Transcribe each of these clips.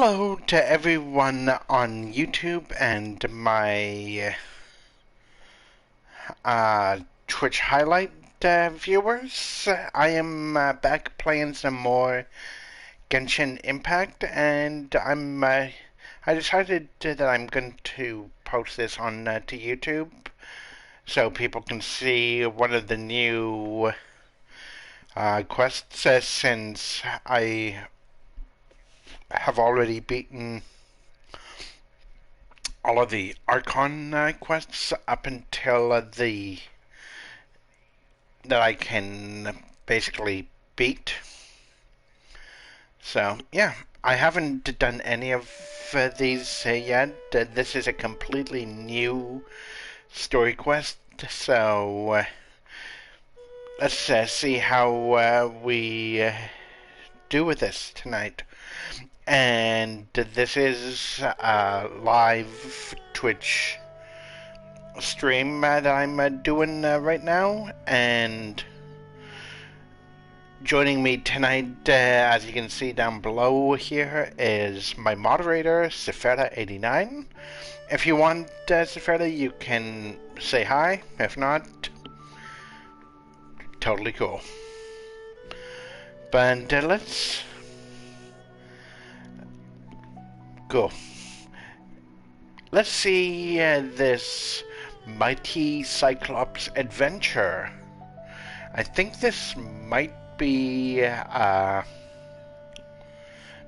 Hello to everyone on YouTube and my Twitch highlight viewers. I am back playing some more Genshin Impact, and I decided that I'm going to post this on to YouTube so people can see one of the new quests, since I have already beaten all of the Archon quests up until that I can basically beat. So yeah, I haven't done any of these yet. This is a completely new story quest, so let's see how we do with this tonight. And this is a live Twitch stream that I'm doing right now, and joining me tonight, as you can see down below here, is my moderator, Sefera89. If you want, Sefera, you can say hi. If not, totally cool. But let's go. Let's see this Mighty Cyclops adventure. I think this might be a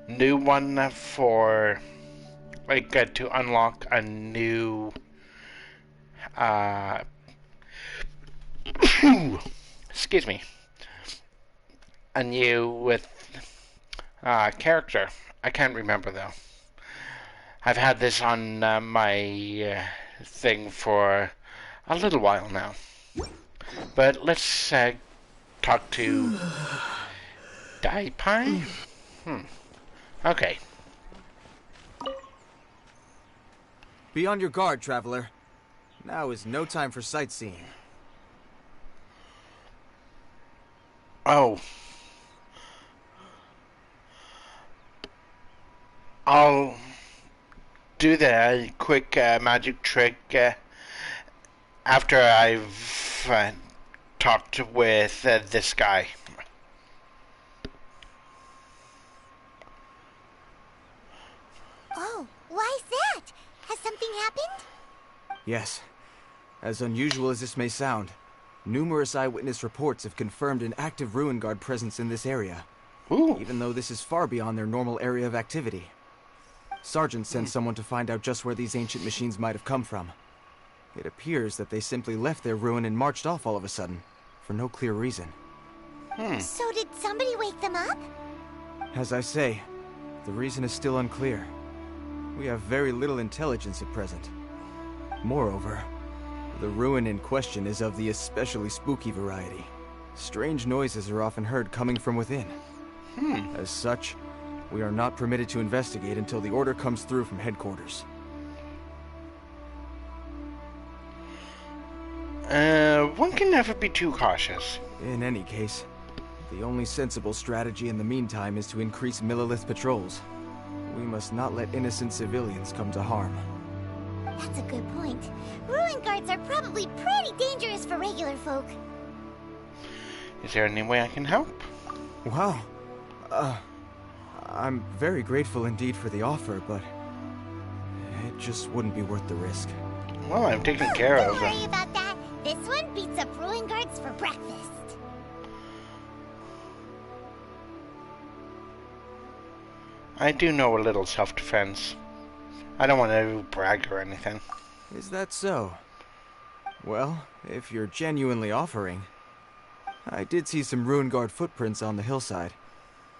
new one for, like, to unlock a new excuse me, a new character. I can't remember though. I've had this on my thing for a little while now. But let's talk to Dai-Pai? Okay. Be on your guard, traveler. Now is no time for sightseeing. Oh. I'll do the quick magic trick after I've talked with this guy. Oh, why is that? Has something happened? Yes. As unusual as this may sound, numerous eyewitness reports have confirmed an active Ruin Guard presence in this area. Ooh. Even though this is far beyond their normal area of activity. Sergeant sent someone to find out just where these ancient machines might have come from. It appears that they simply left their ruin and marched off all of a sudden, for no clear reason. So did somebody wake them up? As I say, the reason is still unclear. We have very little intelligence at present. Moreover, the ruin in question is of the especially spooky variety. Strange noises are often heard coming from within. As such, we are not permitted to investigate until the order comes through from headquarters. One can never be too cautious. In any case, the only sensible strategy in the meantime is to increase Millilith patrols. We must not let innocent civilians come to harm. That's a good point. Ruin guards are probably pretty dangerous for regular folk. Is there any way I can help? Wow. I'm very grateful indeed for the offer, but it just wouldn't be worth the risk. Well, I'm taken care Don't of. worry about that. This one beats up ruin guards for breakfast. I do know a little self-defense. I don't want to brag or anything. Is that so? Well, if you're genuinely offering... I did see some Ruin Guard footprints on the hillside,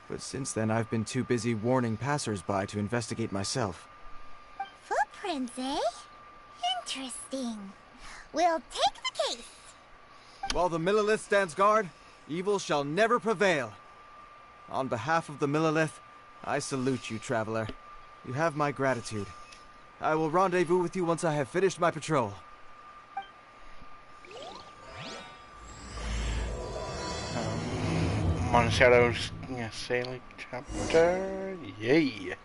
but since then I've been too busy warning passers-by to investigate myself. Footprints, eh? Interesting. We'll take the case. While the Millilith stands guard, evil shall never prevail. On behalf of the Millilith, I salute you, traveler. You have my gratitude. I will rendezvous with you once I have finished my patrol. Monticello's sailing chapter. Yay.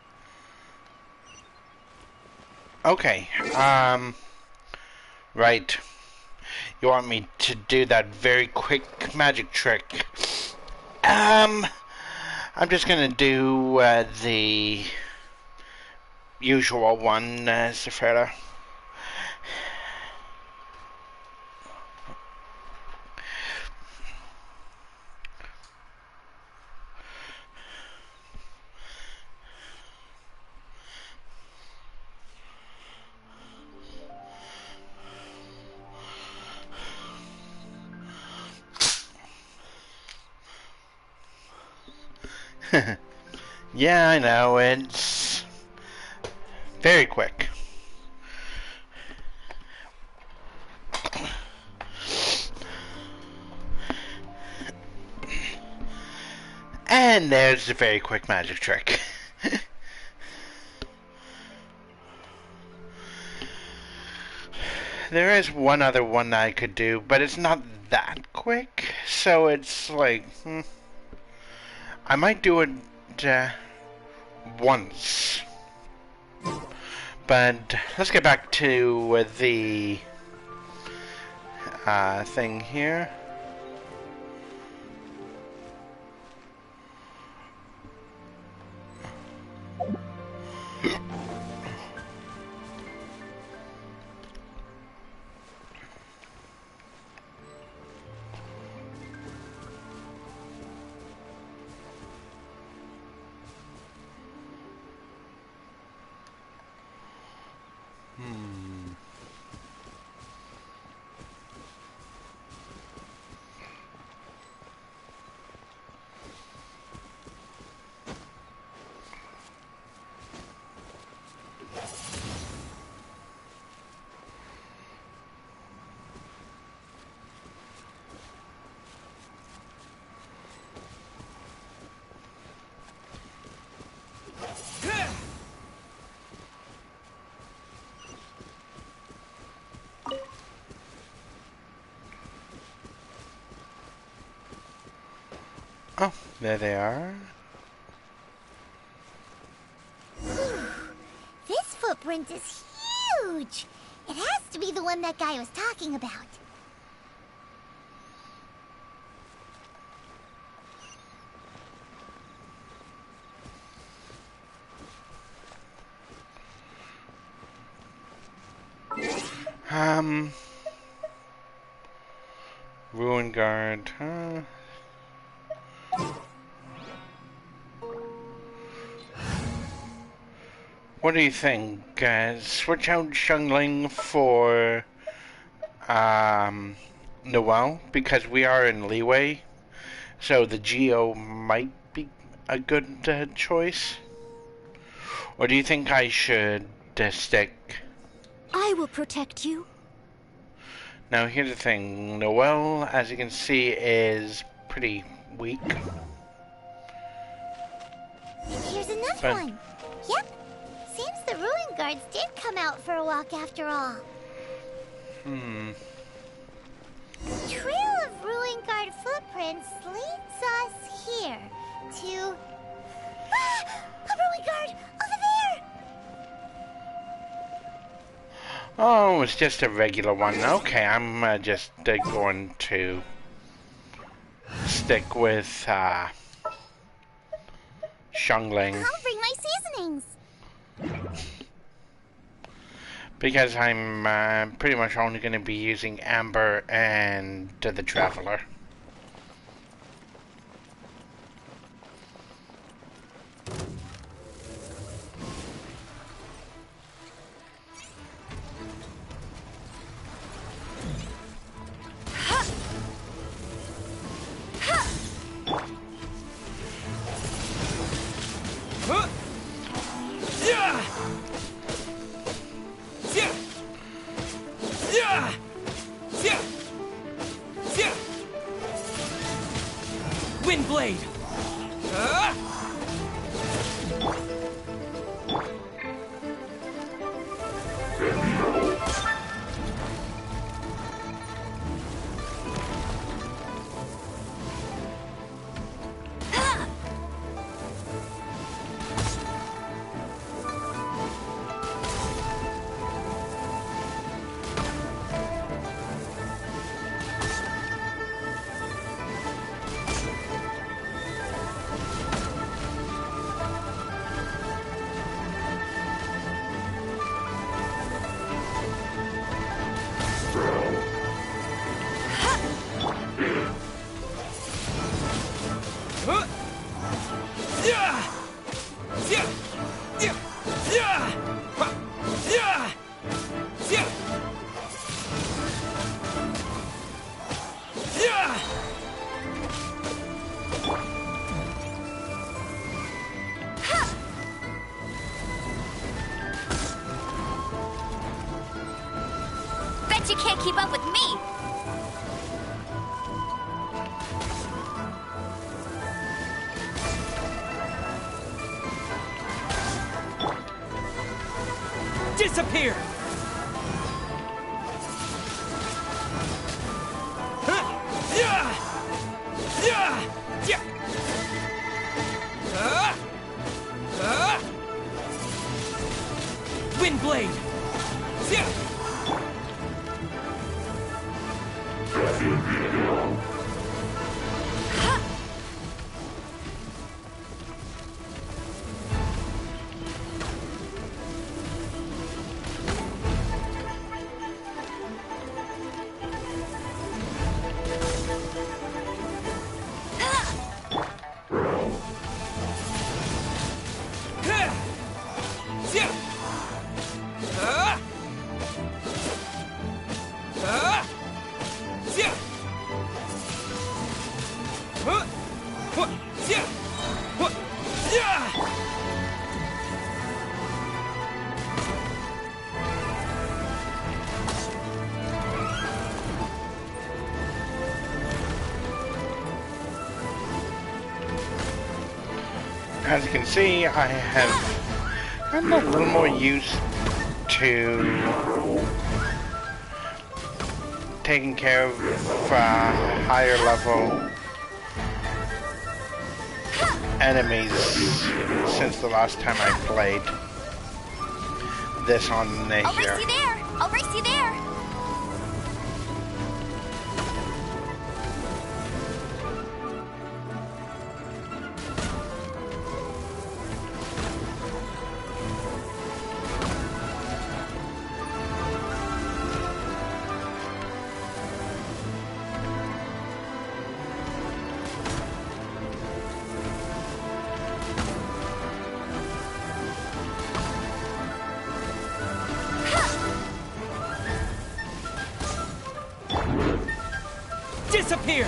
Okay. Right. You want me to do that very quick magic trick? Um, I'm just gonna do the usual one, Zafreda. Yeah, I know, it's very quick. And there's the very quick magic trick. There is one other one that I could do, but it's not that quick, so it's like, I might do it once. But let's get back to the thing here. Oh, there they are. This footprint is huge! It has to be the one that guy was talking about. Ruin Guard, huh? What do you think? Switch out Xiangling for Noel, because we are in leeway, so the Geo might be a good choice. Or do you think I should stick? I will protect you. Now here's the thing, Noel, as you can see, is pretty weak. And here's another But- one. Yep. Seems the Ruin Guards did come out for a walk after all. Trail of Ruin Guard footprints leads us here to... Ah! A Ruin Guard! Over there! Oh, it's just a regular one. Okay, I'm just going to stick with Xiangling. I'll bring my seasonings. Because I'm pretty much only going to be using Amber and the Traveler. Windblade! Bet you can't keep up with me! Disappear! Windblade! As you can see, I have gotten a little more used to taking care of higher level enemies since the last time I played this on I'll here. race you there! I'll race you there! Disappear!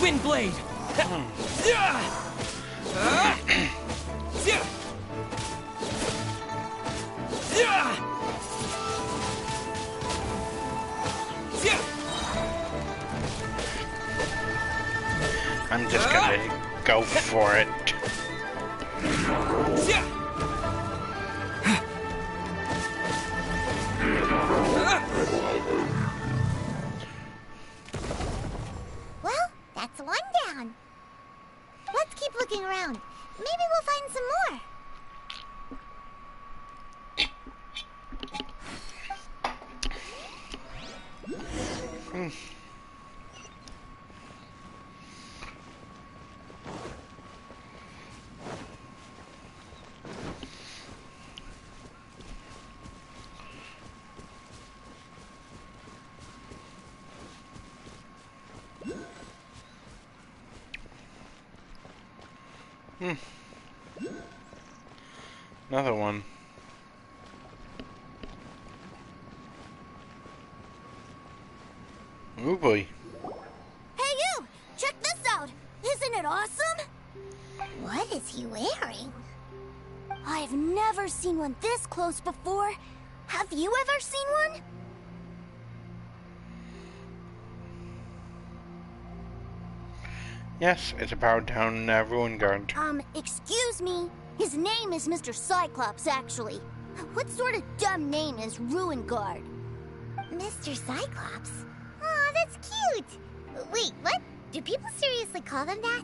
Windblade! I'm just gonna go for it. Well, that's one down. Let's keep looking around. Maybe we'll find some more. Another one. Oh boy. Hey you! Check this out! Isn't it awesome? What is he wearing? I've never seen one this close before. Have you ever seen one? Yes, it's a powered down ruin guard. Excuse me. His name is Mr. Cyclops, actually. What sort of dumb name is Ruin Guard? Mr. Cyclops? Aw, that's cute. Wait, what? Do people seriously call them that?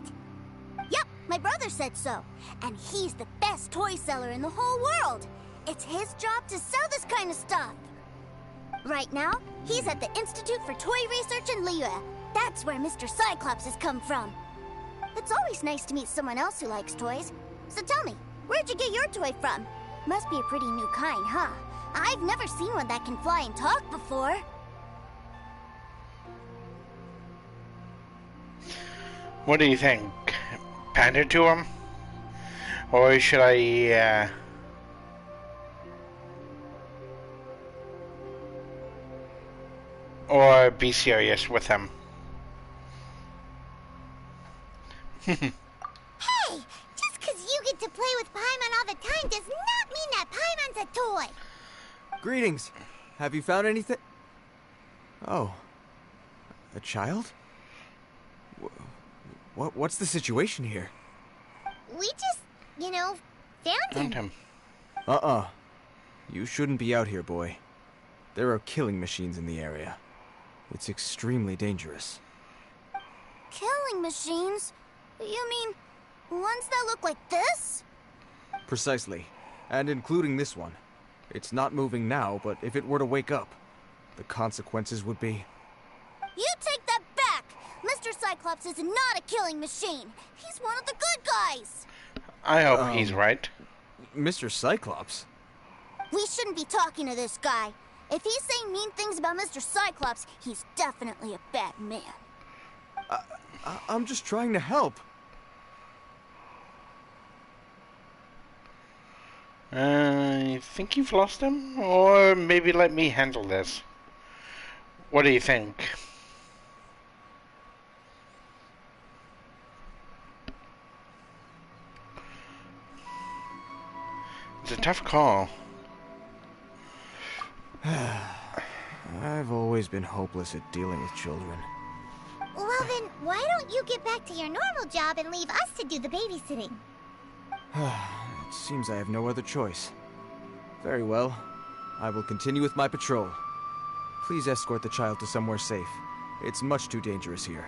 Yep, My brother said so, and he's the best toy seller in the whole world. It's his job to sell this kind of stuff. Right now, he's at the Institute for Toy Research in Liyue. That's where Mr. Cyclops has come from. It's always nice to meet someone else who likes toys. So tell me, where'd you get your toy from? Must be a pretty new kind, huh? I've never seen one that can fly and talk before. What do you think? Pander to him? Or should I, or be serious with him? Hey! Just because you get to play with Paimon all the time does not mean that Paimon's a toy! Greetings. Have you found anything? Oh. A child? What's the situation here? We just, found him. You shouldn't be out here, boy. There are killing machines in the area. It's extremely dangerous. Killing machines? You mean ones that look like this? Precisely. And including this one. It's not moving now, but if it were to wake up, the consequences would be... You take that back! Mr. Cyclops is not a killing machine. He's one of the good guys. I hope he's right. Mr. Cyclops? We shouldn't be talking to this guy. If he's saying mean things about Mr. Cyclops, he's definitely a bad man. I'm just trying to help. I think you've lost him? Or maybe let me handle this. What do you think? It's a tough call. I've always been hopeless at dealing with children. Well then, why don't you get back to your normal job and leave us to do the babysitting? It seems I have no other choice. Very well. I will continue with my patrol. Please escort the child to somewhere safe. It's much too dangerous here.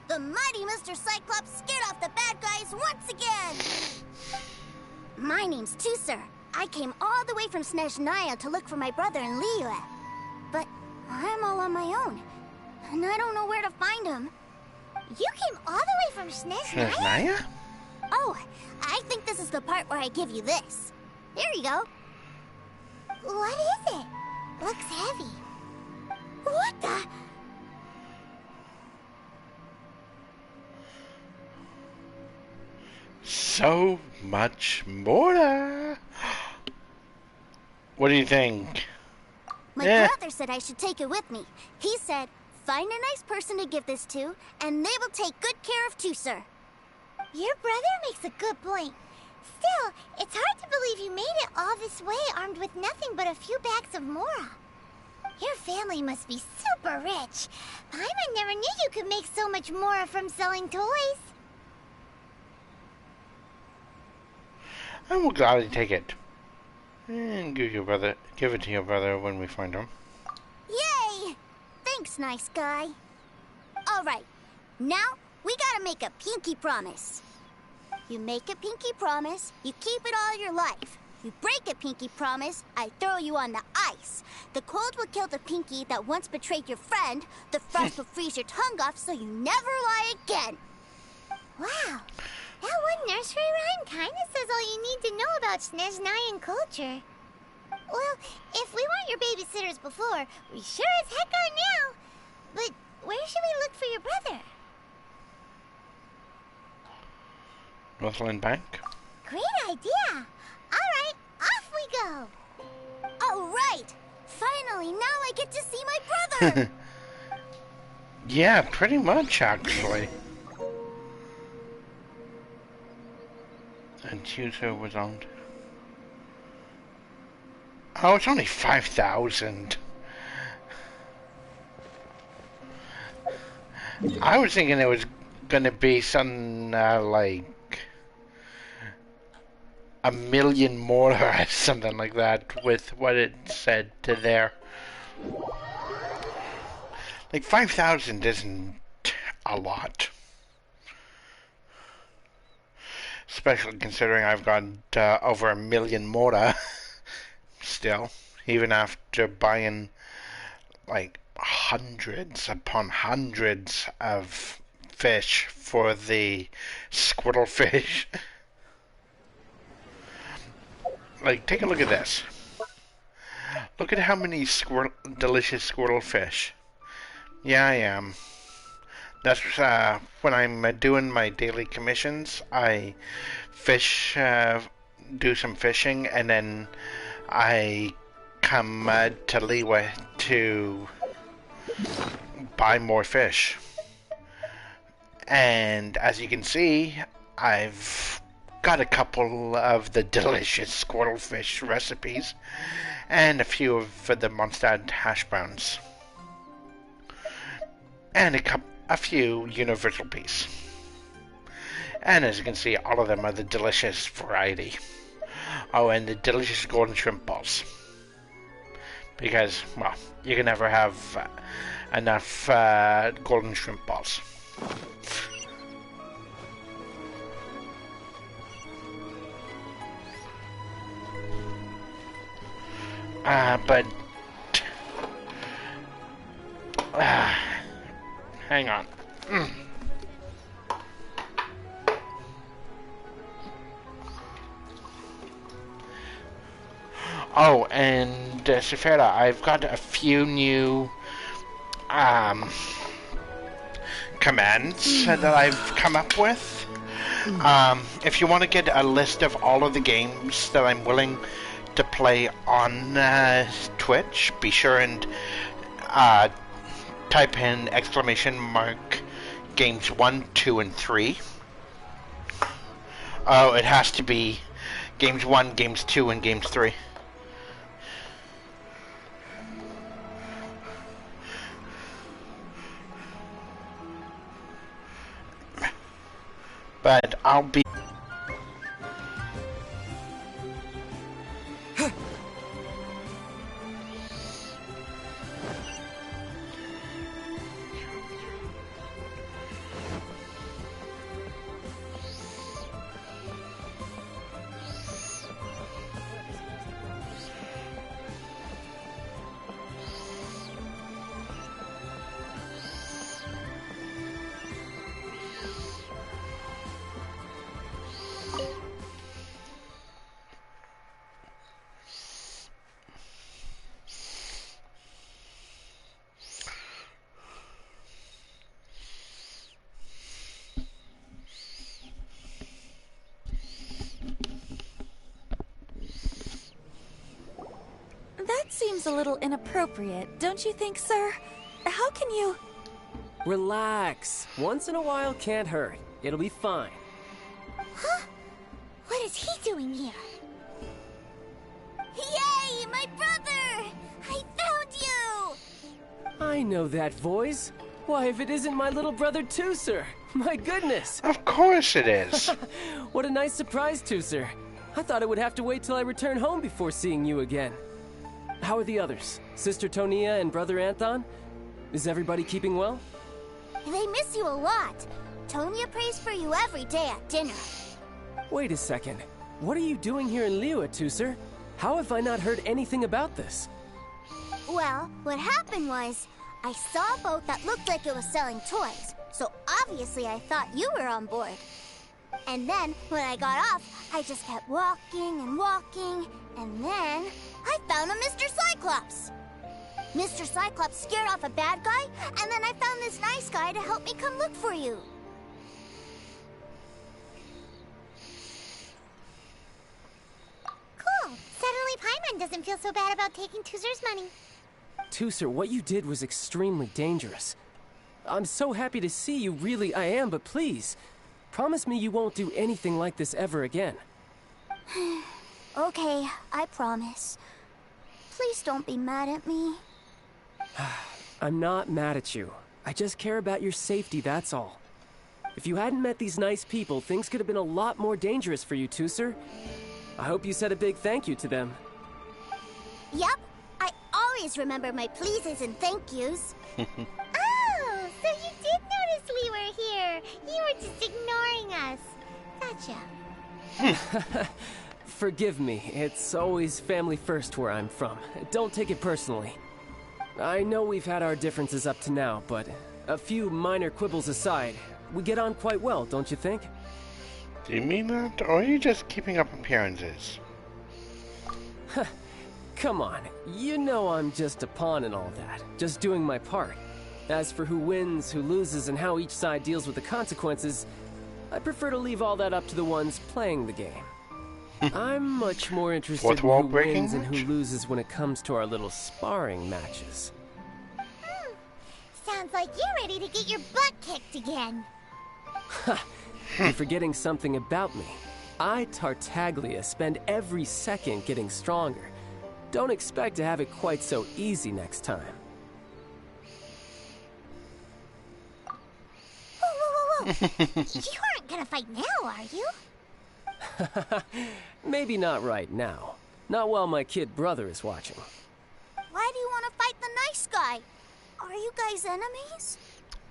The mighty Mr. Cyclops scared off the bad guys once again! My name's Tusser. I came all the way from Snezhnaya to look for my brother in Liyue. But I'm all on my own, and I don't know where to find him. You came all the way from Snezhnaya? Snezhnaya? Oh, I think this is the part where I give you this. Here you go. What is it? Looks heavy. What the? So much more. What do you think? My brother said I should take it with me. He said, find a nice person to give this to, and they will take good care of Tusser. Your brother makes a good point. Still, it's hard to believe you made it all this way armed with nothing but a few bags of Mora. Your family must be super rich. Paimon never knew you could make so much Mora from selling toys. I will gladly take it. And give it to your brother when we find him. Yay! Thanks, nice guy. All right, now we gotta make a pinky promise. You make a pinky promise, you keep it all your life. You break a pinky promise, I throw you on the ice. The cold will kill the pinky that once betrayed your friend. The frost will freeze your tongue off so you never lie again. Wow, that one nursery rhyme kinda says all you need to know about Snezhnayan culture. Well, if we weren't your babysitters before, we sure as heck are now. But where should we look for your brother? Northland Bank? Great idea! Alright, off we go! All right, finally, now I get to see my brother. Yeah, pretty much, actually. And Tutor was owned. Oh, it's only 5,000. I was thinking it was gonna be some, like, 1 million more or something like that with what it said to there. Like, 5,000 isn't a lot. especially considering I've got over 1,000,000 mora still, even after buying like hundreds upon hundreds of fish for the squirtle fish. Like, take a look at this. Look at how many delicious squirtle fish. Yeah, I am. That's when I'm doing my daily commissions. I fish, do some fishing, and then I come to Liwa to buy more fish. And as you can see, I've got a couple of the delicious squirtle fish recipes and a few of the Mondstadt hash browns and a few universal peas. And as you can see, all of them are the delicious variety. Oh, and the delicious golden shrimp balls. Because, well, you can never have enough golden shrimp balls. But hang on. Oh, and Sefera, I've got a few new commands that I've come up with. If you want to get a list of all of the games that I'm willing to play on Twitch, be sure and type in !games 1, 2, and 3. Oh, it has to be games 1, games 2, and games 3. But I'll be... That seems a little inappropriate, don't you think, sir? How can you... Relax. Once in a while can't hurt. It'll be fine. Huh? What is he doing here? Yay, my brother! I found you! I know that voice. Why, if it isn't my little brother Tooser. My goodness. Of course it is. What a nice surprise, Tooser. I thought I would have to wait till I return home before seeing you again. How are the others? Sister Tonia and Brother Anton? Is everybody keeping well? They miss you a lot. Tonia prays for you every day at dinner. Wait a second. What are you doing here in Liyue, Tooser? How have I not heard anything about this? Well, what happened was, I saw a boat that looked like it was selling toys, so obviously I thought you were on board. And then, when I got off, I just kept walking and walking, and then I found a Mr. Cyclops. Mr. Cyclops scared off a bad guy, and then I found this nice guy to help me come look for you. Cool. Suddenly Paimon doesn't feel so bad about taking Tooser's money. Tooser, what you did was extremely dangerous. I'm so happy to see you, really I am, but please, promise me you won't do anything like this ever again. Okay, I promise. Please don't be mad at me. I'm not mad at you. I just care about your safety, that's all. If you hadn't met these nice people, things could have been a lot more dangerous for you, Tooser. I hope you said a big thank you to them. Yep, I always remember my pleases and thank yous. Oh, so you did notice we were here. You were just ignoring us. Gotcha. Forgive me, it's always family first where I'm from. Don't take it personally. I know we've had our differences up to now, but a few minor quibbles aside, we get on quite well, don't you think? Do you mean that, or are you just keeping up appearances? Come on, you know I'm just a pawn in all that, just doing my part. As for who wins, who loses, and how each side deals with the consequences, I prefer to leave all that up to the ones playing the game. I'm much more interested in who wins and who loses when it comes to our little sparring matches. Sounds like you're ready to get your butt kicked again. You're forgetting something about me. I, Tartaglia, spend every second getting stronger. Don't expect to have it quite so easy next time. Whoa. You aren't gonna fight now, are you? Maybe not right now. Not while my kid brother is watching. Why do you want to fight the nice guy? Are you guys enemies?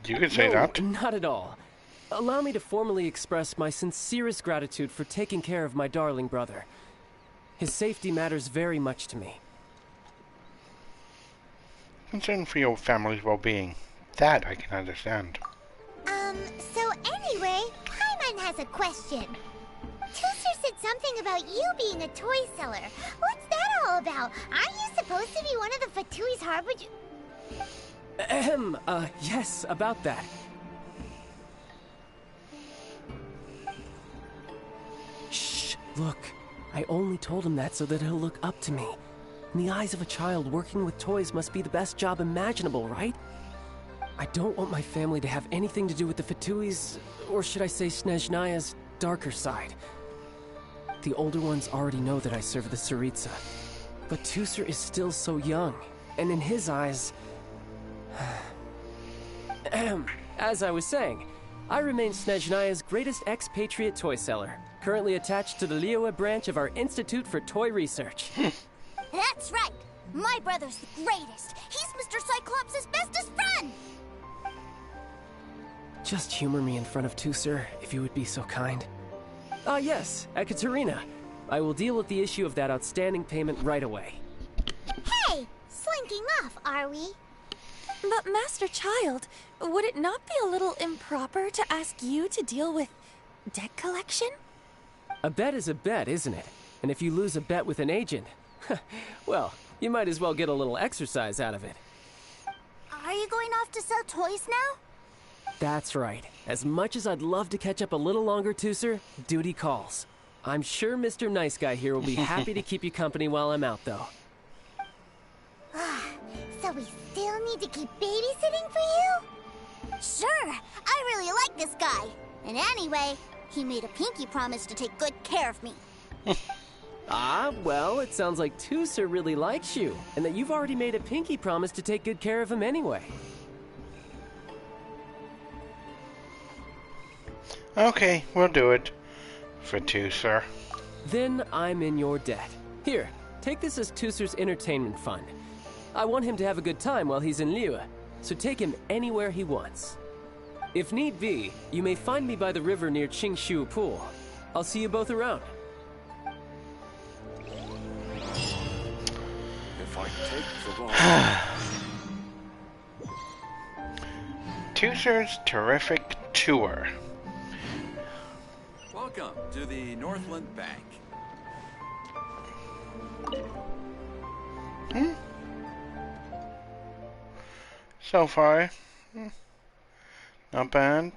You could say that. Not at all. Allow me to formally express my sincerest gratitude for taking care of my darling brother. His safety matters very much to me. Concern for your family's well-being. That I can understand. So anyway, Paimon has a question. Tooser said something about you being a toy seller. What's that all about? Aren't you supposed to be one of the Fatui's harbinger? Yes, about that. Shh, look. I only told him that so that he'll look up to me. In the eyes of a child, working with toys must be the best job imaginable, right? I don't want my family to have anything to do with the Fatui's, or should I say Snezhnaya's, darker side. The older ones already know that I serve the Tsaritsa. But Tooser is still so young, and in his eyes... As I was saying, I remain Snezhnaya's greatest expatriate toy seller, currently attached to the Liyue branch of our Institute for Toy Research. That's right! My brother's the greatest! He's Mr. Cyclops' bestest friend! Just humor me in front of Tooser, if you would be so kind. Ah, yes, Ekaterina. I will deal with the issue of that outstanding payment right away. Hey! Slinking off, are we? But Master Child, would it not be a little improper to ask you to deal with debt collection? A bet is a bet, isn't it? And if you lose a bet with an agent, well, you might as well get a little exercise out of it. Are you going off to sell toys now? That's right. As much as I'd love to catch up a little longer, Tooser, duty calls. I'm sure Mr. Nice Guy here will be happy to keep you company while I'm out, though. So we still need to keep babysitting for you? Sure! I really like this guy. And anyway, he made a pinky promise to take good care of me. Ah, well, it sounds like Tooser really likes you, and that you've already made a pinky promise to take good care of him anyway. Okay, we'll do it. For Tooser. Then I'm in your debt. Here, take this as Tooser's entertainment fund. I want him to have a good time while he's in Liyue, so take him anywhere he wants. If need be, you may find me by the river near Qingshu Pool. I'll see you both around. If I take the ball. Tooser's terrific tour. Welcome to the Northland Bank. So far, not bad.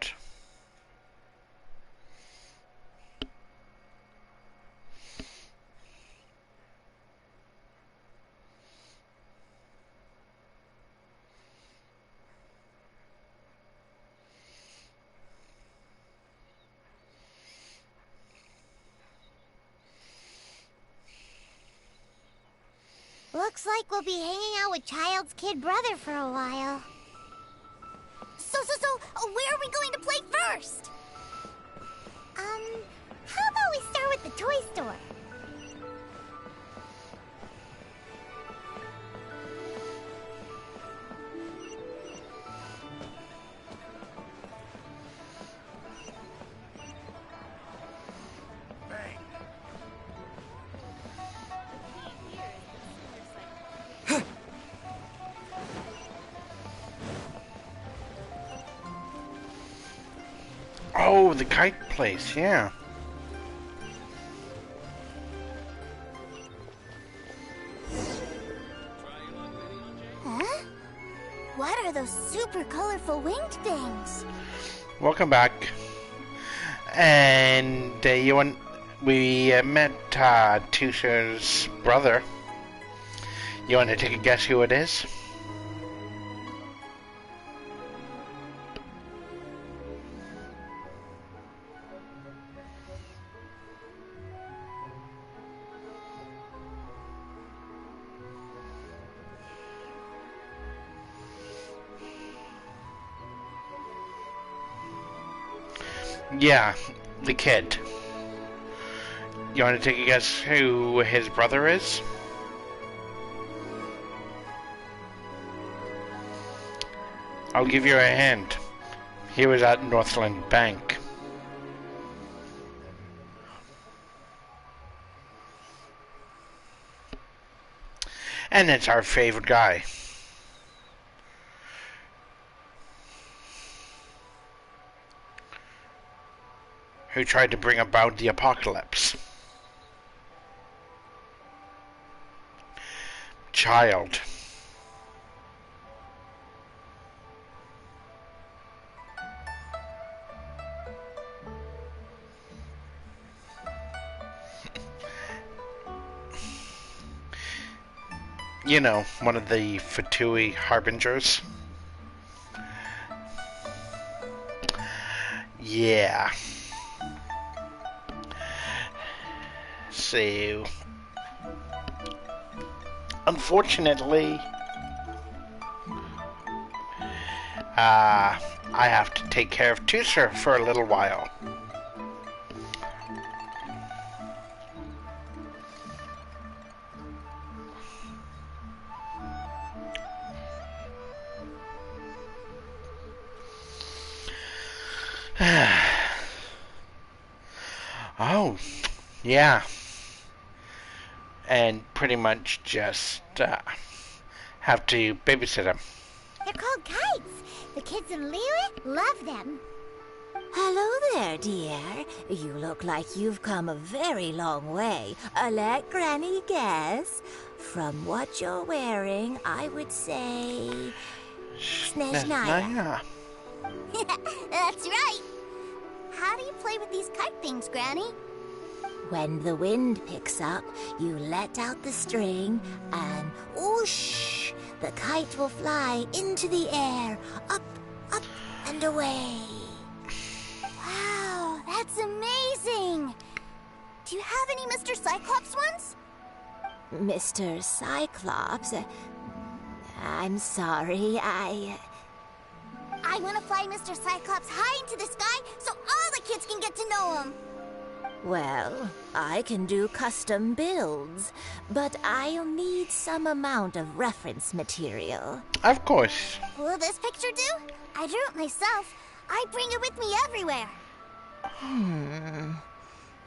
Looks like we'll be hanging out with Child's kid brother for a while. So, where are we going to play first? How about we start with the toy store? Bank. Oh, the kite place, yeah. Huh? What are those super colorful winged things? Welcome back. And we met Tusher's brother. You want to take a guess who it is? Yeah, the kid. You want to take a guess who his brother is? I'll give you a hint. He was at Northland Bank. And it's our favorite guy. Who tried to bring about the apocalypse. Child. You know, one of the Fatui harbingers. Yeah. So, unfortunately, I have to take care of Tusher for a little while. Oh, yeah. And pretty much just have to babysit him. They're called kites. The kids in Liyue love them. Hello there, dear. You look like you've come a very long way. Let Granny guess. From what you're wearing, I would say... Snezhnaya. That's right. How do you play with these kite things, Granny? When the wind picks up, you let out the string and whoosh! The kite will fly into the air, up, up, and away. Wow, that's amazing! Do you have any Mr. Cyclops ones? Mr. Cyclops? I'm sorry, I want to fly Mr. Cyclops high into the sky so all the kids can get to know him. Well, I can do custom builds, but I'll need some amount of reference material. Of course. Will this picture do? I drew it myself. I bring it with me everywhere.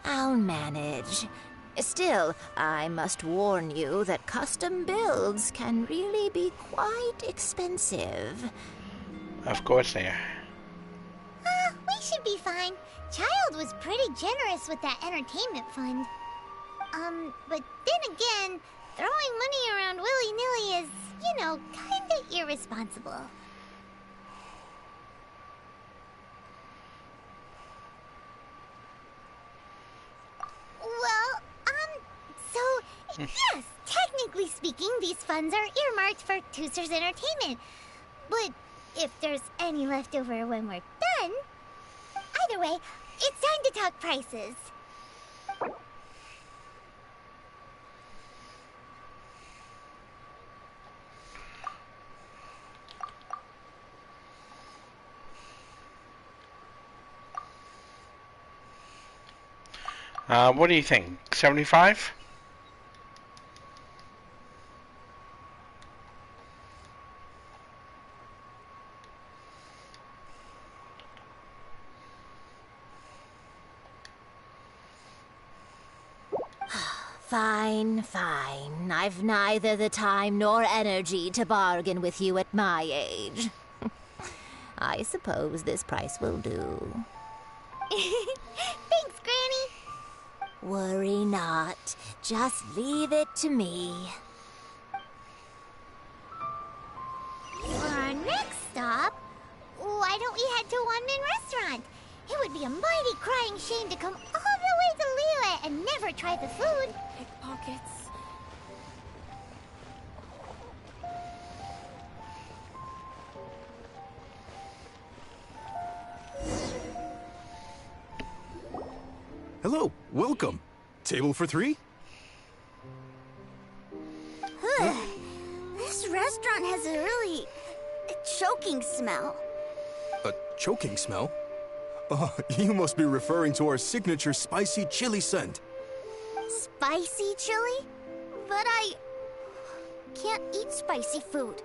I'll manage. Still, I must warn you that custom builds can really be quite expensive. Of course they are. We should be fine. Child was pretty generous with that entertainment fund. But then again, throwing money around willy-nilly is, you know, kinda irresponsible. Well, so, yes, technically speaking, these funds are earmarked for Tooster's entertainment. But if there's any left over when we're done, either way, it's time to talk prices. What do you think? 75? Fine, fine. I've neither the time nor energy to bargain with you at my age. I suppose this price will do. Thanks, Granny. Worry not. Just leave it to me. For our next stop, why don't we head to One Man Restaurant? It would be a mighty crying shame to come all the way to Liyue and never try the food. Pickpockets. Hello, welcome. Table for 3? This restaurant has a really choking smell. A choking smell? Oh, you must be referring to our signature spicy chili scent. Spicy chili? But I can't eat spicy food.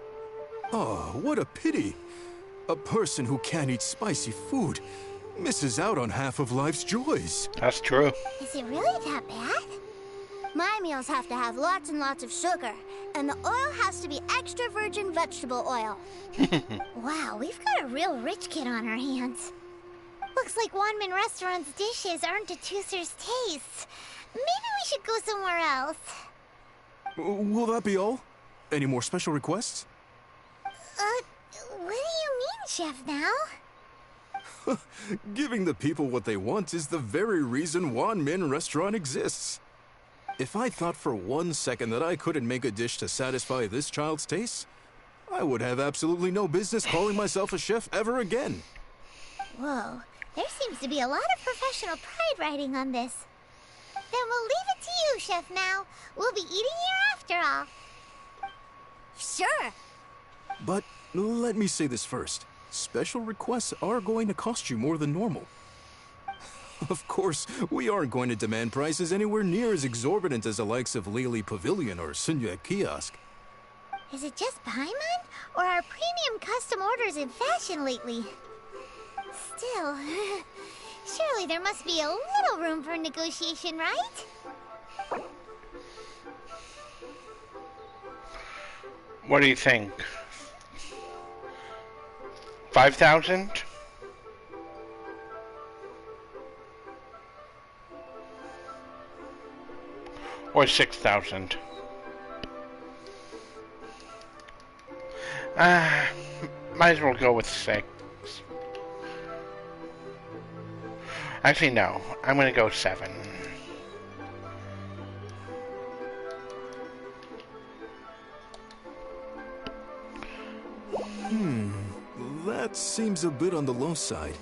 Oh, what a pity. A person who can't eat spicy food misses out on half of life's joys. That's true. Is it really that bad? My meals have to have lots and lots of sugar, and the oil has to be extra virgin vegetable oil. Wow, we've got a real rich kid on our hands. Looks like One Man Restaurant's dishes aren't to Tooser's taste. Maybe we should go somewhere else. Will that be all? Any more special requests? What do you mean, Chef now? Giving the people what they want is the very reason Wan Min Restaurant exists. If I thought for 1 second that I couldn't make a dish to satisfy this child's tastes, I would have absolutely no business calling myself a chef ever again. Whoa, there seems to be a lot of professional pride riding on this. Then we'll leave it to you, Chef Now. We'll be eating here after all. Sure. But let me say this first. Special requests are going to cost you more than normal. Of course, we aren't going to demand prices anywhere near as exorbitant as the likes of Lily Pavilion or Sunyue Kiosk. Is it just Paimon? Or are premium custom orders in fashion lately? Still, surely there must be a little room for negotiation, right? What do you think? 5,000? Or 6,000? Might as well go with 6. Actually, no. I'm gonna go 7. That seems a bit on the low side.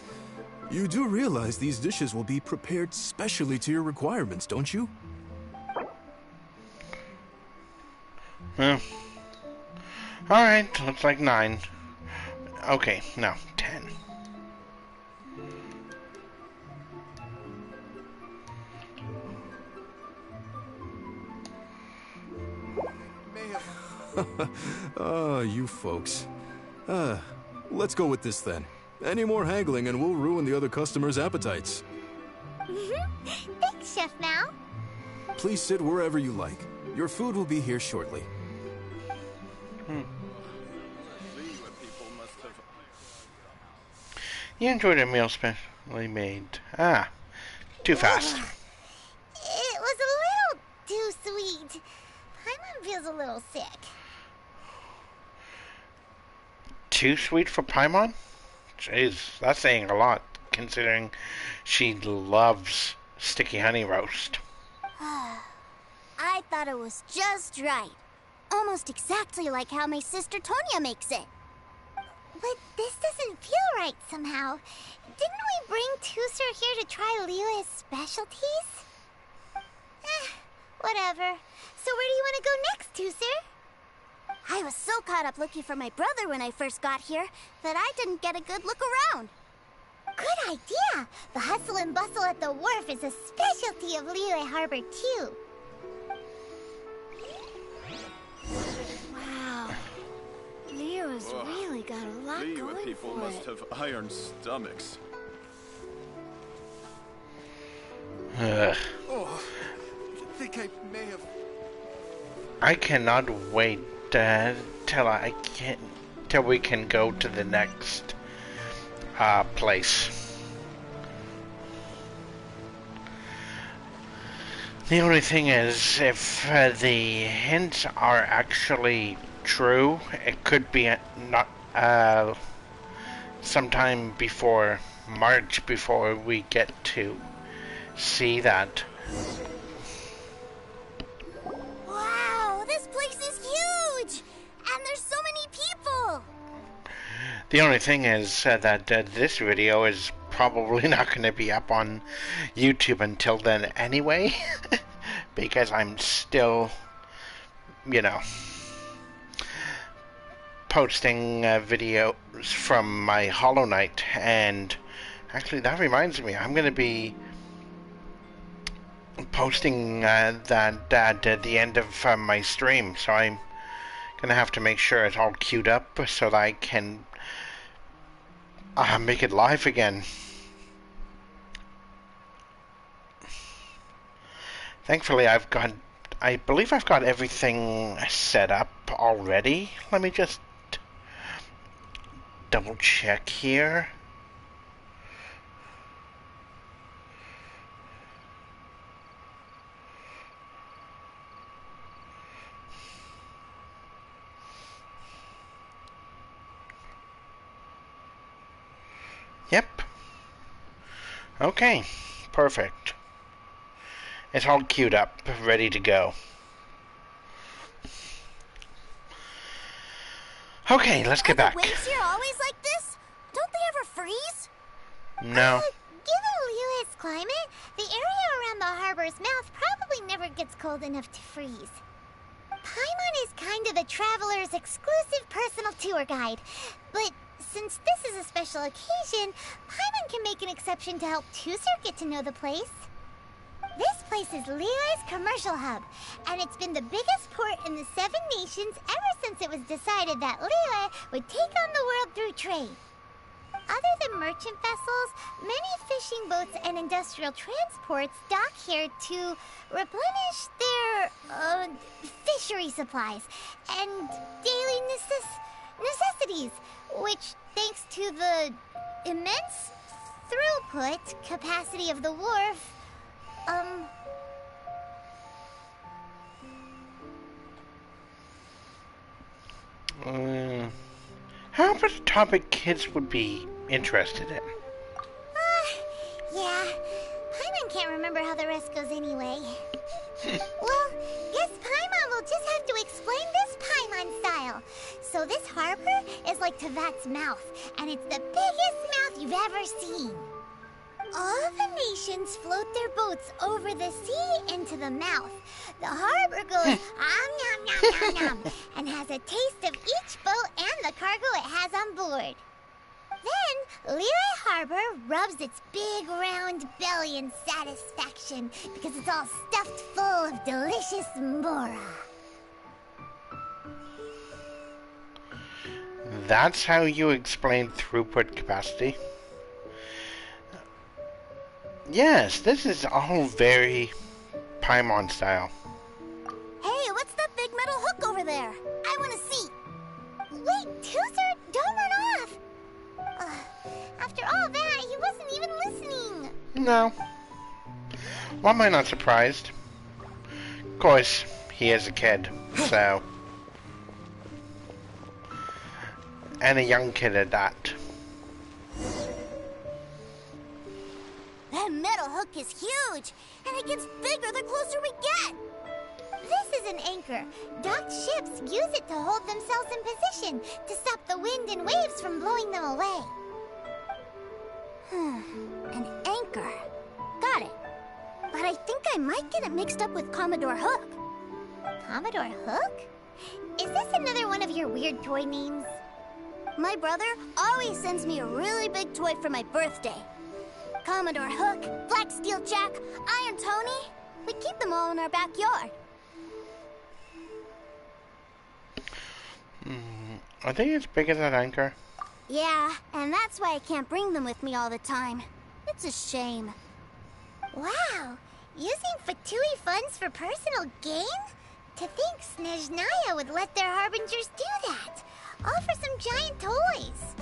You do realize these dishes will be prepared specially to your requirements, don't you? Alright, looks like 9. Okay, no, 10. You folks. Let's go with this then. Any more haggling and we'll ruin the other customers' appetites. Thanks, Chef Now. Please sit wherever you like. Your food will be here shortly. You enjoyed a meal specially made. Too fast. It was a little too sweet. Paimon feels a little sick. Too sweet for Paimon? Jeez, that's saying a lot, considering she loves sticky honey roast. I thought it was just right. Almost exactly like how my sister Tonya makes it. But this doesn't feel right somehow. Didn't we bring Tooser here to try Liyue's specialties? Whatever. So where do you want to go next, Tooser? I was so caught up looking for my brother when I first got here that I didn't get a good look around. Good idea! The hustle and bustle at the wharf is a specialty of Liyue Harbor, too. Wow. Liyue's really got a lot going people for must it. have iron stomachs. Ugh. Oh, I think I may have... I cannot wait till we can go to the next place. The only thing is, if the hints are actually true, it could be not sometime before March before we get to see that. Wow, this place is huge! And there's so many people! The only thing is that this video is probably not going to be up on YouTube until then anyway, because I'm still, you know, posting videos from my Hollow Knight, and actually that reminds me, I'm going to be posting that at the end of my stream, so I'm going to have to make sure it's all queued up so that I can make it live again. Thankfully, I believe I've got everything set up already. Let me just double check here. Yep. Okay, perfect. It's all queued up, ready to go. Okay, let's get back. Are the waves here always like this? Don't they ever freeze? No. Given Liyue's climate, the area around the harbor's mouth probably never gets cold enough to freeze. Paimon is kind of the traveler's exclusive personal tour guide, but since this is a special occasion, Paimon can make an exception to help Tusser get to know the place. This place is Liyue's commercial hub, and it's been the biggest port in the Seven Nations ever since it was decided that Liyue would take on the world through trade. Other than merchant vessels, many fishing boats and industrial transports dock here to replenish their fishery supplies and daily necessities, which, thanks to the immense throughput capacity of the wharf, how about a topic kids would be interested in? Yeah. Paimon can't remember how the rest goes anyway. Well, guess Paimon will just have to explain this Paimon style. So this harbor is like Tevat's mouth, and it's the biggest mouth you've ever seen. All the nations float their boats over the sea into the mouth. The harbor goes nom nom nom nom and has a taste of each boat and the cargo it has on board. Then Liyue Harbor rubs its big round belly in satisfaction because it's all stuffed full of delicious mora. That's how you explain throughput capacity? Yes, this is all very Paimon style. Hey, what's that big metal hook over there? I want to see. Wait, Tusser, don't run off! After all that, he wasn't even listening. No. Why am I not surprised? Of course, he is a kid, so... and a young kid at that. That metal hook is huge, and it gets bigger the closer we get. This is an anchor. Docked ships use it to hold themselves in position to stop the wind and waves from blowing them away. An anchor. Got it. But I think I might get it mixed up with Commodore Hook. Commodore Hook? Is this another one of your weird toy names? My brother always sends me a really big toy for my birthday. Commodore Hook, Black Steel Jack, Iron Tony. We keep them all in our backyard. Are they as big as that anchor? Yeah, and that's why I can't bring them with me all the time. It's a shame. Wow! Using Fatui funds for personal gain? To think Snezhnaya would let their harbingers do that! All for some giant toys!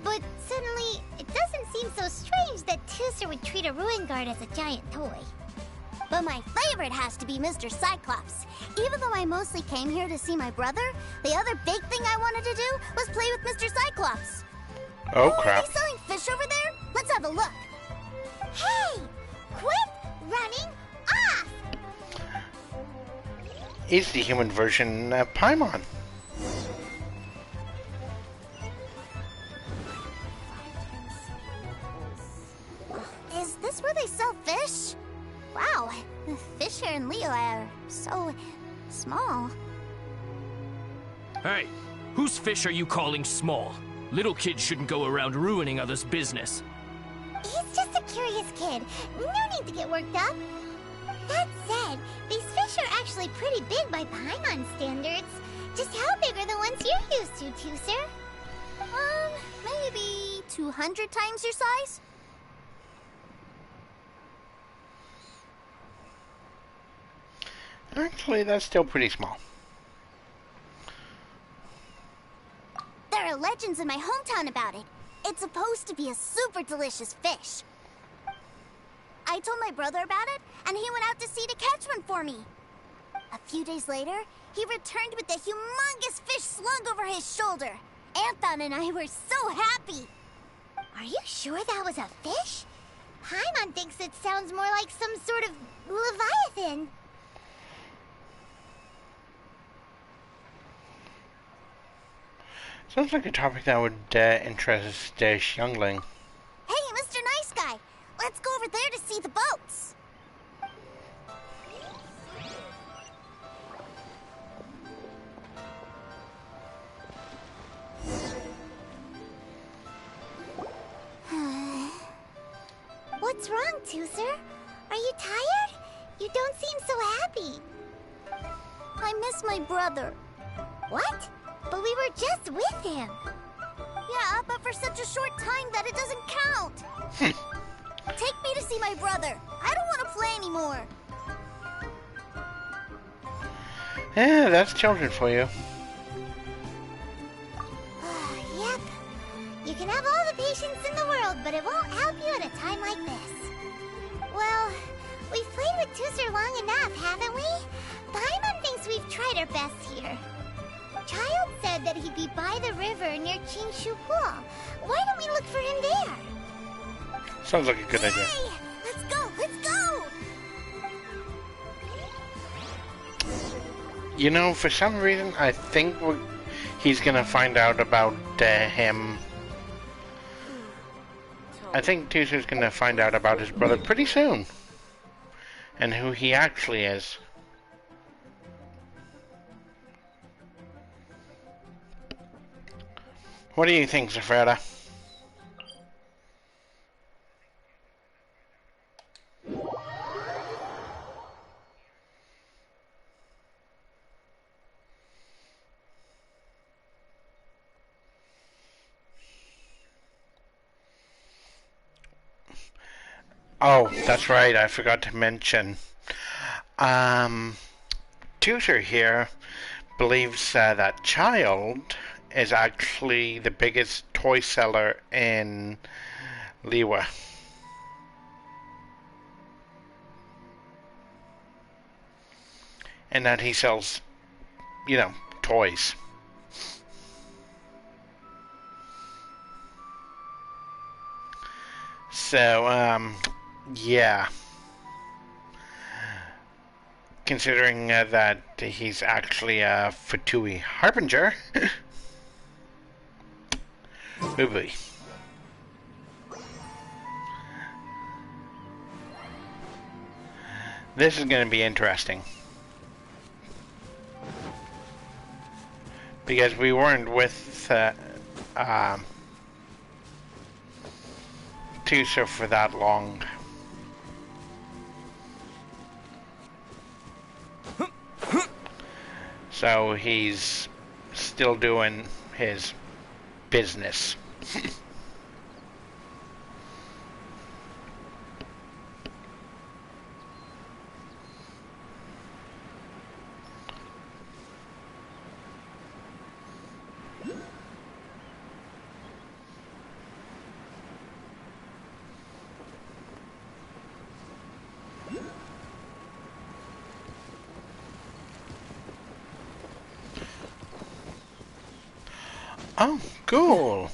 But suddenly, it doesn't seem so strange that Tusser would treat a ruin guard as a giant toy. But my favorite has to be Mr. Cyclops. Even though I mostly came here to see my brother, the other big thing I wanted to do was play with Mr. Cyclops. Oh, Are crap. they selling fish over there? Let's have a look. Hey! Quit running off! He's the human version of Paimon. Is this where they sell fish? Wow, the fish here in Leo are so small. Hey, whose fish are you calling small? Little kids shouldn't go around ruining others' business. He's just a curious kid. No need to get worked up. That said, these fish are actually pretty big by Paimon standards. Just how big are the ones you're used to, Tooser? Maybe 200 times your size? Actually, that's still pretty small. There are legends in my hometown about it. It's supposed to be a super delicious fish. I told my brother about it, and he went out to sea to catch one for me. A few days later, he returned with a humongous fish slung over his shoulder. Anthon and I were so happy. Are you sure that was a fish? Paimon thinks it sounds more like some sort of leviathan. Sounds like a topic that would interest Youngling. Hey, Mr. Nice Guy, let's go over there to see the boats. What's wrong, Tooser? Are you tired? You don't seem so happy. I miss my brother. What? But we were just with him. Yeah, but for such a short time that it doesn't count. Take me to see my brother. I don't want to play anymore. Yeah, that's children for you. Yep. You can have all the patience in the world, but it won't help you at a time like this. Well, we've played with Tooser long enough, haven't we? Paimon thinks we've tried our best here. Child said that he'd be by the river near Qingshu Pool. Why don't we look for him there? Sounds like a good idea. Hey, let's go, let's go! You know, for some reason, I think he's gonna find out about him. I think Tooser's gonna find out about his brother pretty soon. And who he actually is. What do you think, Zafreda? Oh, that's right, I forgot to mention. Tooser here believes that Child is actually the biggest toy seller in Liyue. And that he sells, you know, toys. So, yeah. Considering that he's actually a Fatui Harbinger. Boo boo. This is going to be interesting. Because we weren't with Tooser for that long. So he's still doing his business. Oh, cool.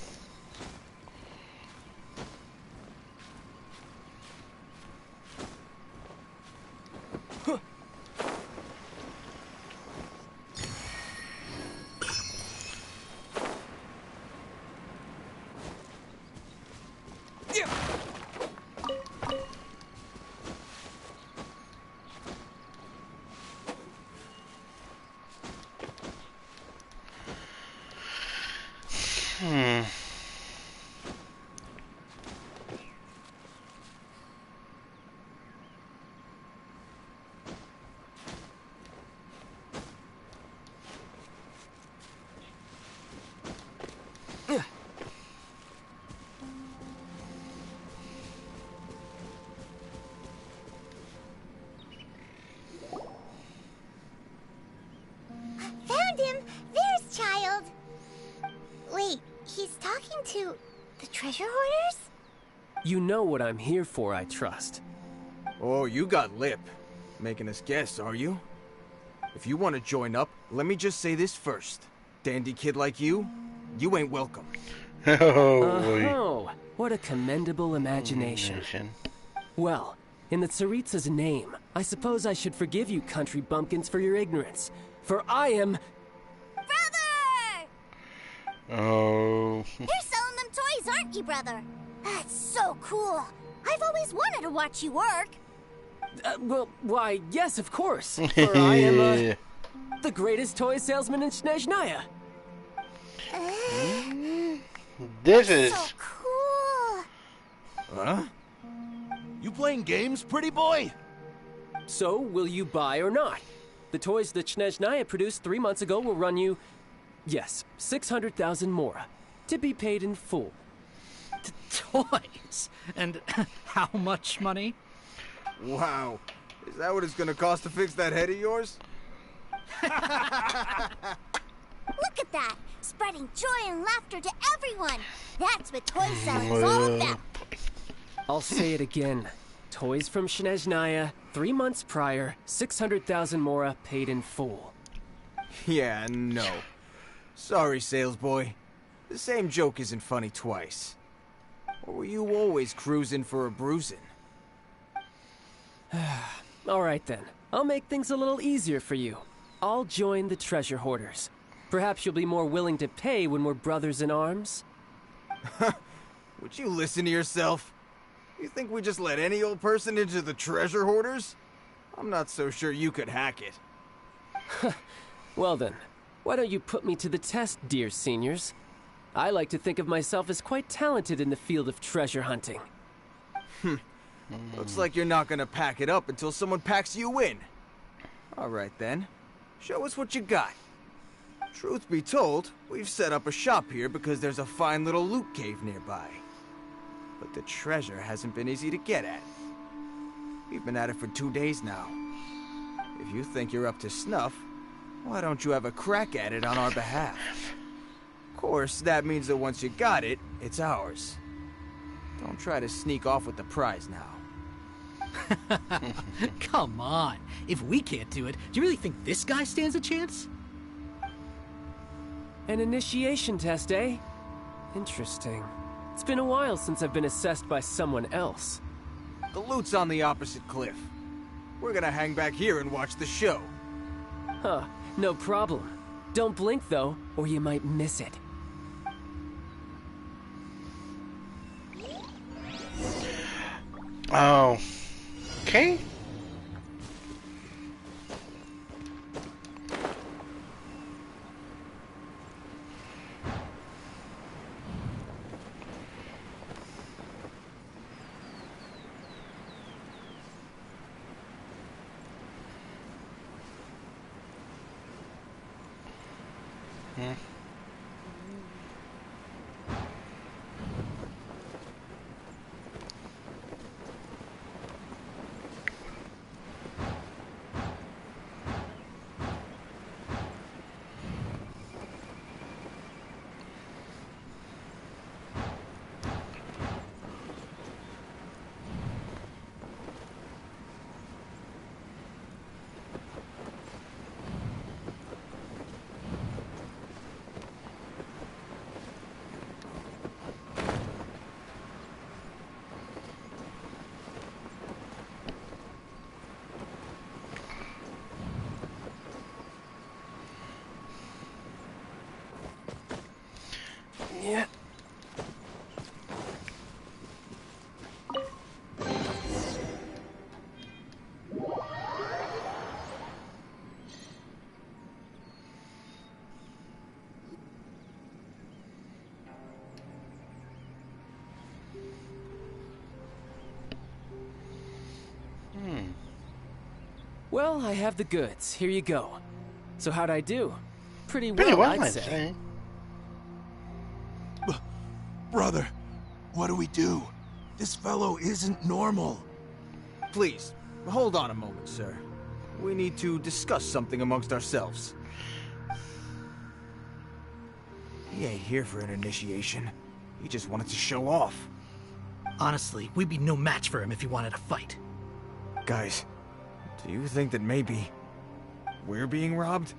Hmm. Found him! There's Child! Wait, he's talking to the treasure hoarders? You know what I'm here for, I trust. Oh, you got lip. Making us guess, are you? If you want to join up, let me just say this first. Dandy kid like you ain't welcome. Oh, what a commendable imagination. Well, in the Tsaritsa's name, I suppose I should forgive you country bumpkins for your ignorance. For I am... Brother! Oh. You're selling them toys, aren't you, brother? That's so cool. I've always wanted to watch you work. Well, why, yes, of course. For I am, the greatest toy salesman in Snezhnaya. This is... So cool. Huh? You playing games, pretty boy? So, will you buy or not? The toys that Snezhnaya produced 3 months ago will run you, yes, 600,000 mora, to be paid in full. Toys? And how much money? Wow. Is that what it's gonna cost to fix that head of yours? Look at that! Spreading joy and laughter to everyone! That's what toy selling is all about! I'll say it again. Toys from Snezhnaya, 3 months prior, 600,000 mora paid in full. Yeah, no. Sorry, sales boy. The same joke isn't funny twice. Or were you always cruising for a bruising? All right then. I'll make things a little easier for you. I'll join the treasure hoarders. Perhaps you'll be more willing to pay when we're brothers in arms? Would you listen to yourself? You think we just let any old person into the treasure hoarders? I'm not so sure you could hack it. Well then, why don't you put me to the test, dear seniors? I like to think of myself as quite talented in the field of treasure hunting. Looks like you're not gonna pack it up until someone packs you in. Alright then. Show us what you got. Truth be told, we've set up a shop here because there's a fine little loot cave nearby. But the treasure hasn't been easy to get at. We've been at it for 2 days now. If you think you're up to snuff, why don't you have a crack at it on our behalf? Of course, that means that once you got it, it's ours. Don't try to sneak off with the prize now. Come on. If we can't do it, do you really think this guy stands a chance? An initiation test, eh? Interesting. It's been a while since I've been assessed by someone else. The loot's on the opposite cliff. We're gonna hang back here and watch the show. Huh, no problem. Don't blink though, or you might miss it. Oh. Okay. Yeah. Well, I have the goods. Here you go. So how'd I do? Pretty well, I'd say. Brother, what do we do? This fellow isn't normal. Please, hold on a moment, sir. We need to discuss something amongst ourselves. He ain't here for an initiation. He just wanted to show off. Honestly, we'd be no match for him if he wanted to fight. Guys, do you think that maybe we're being robbed?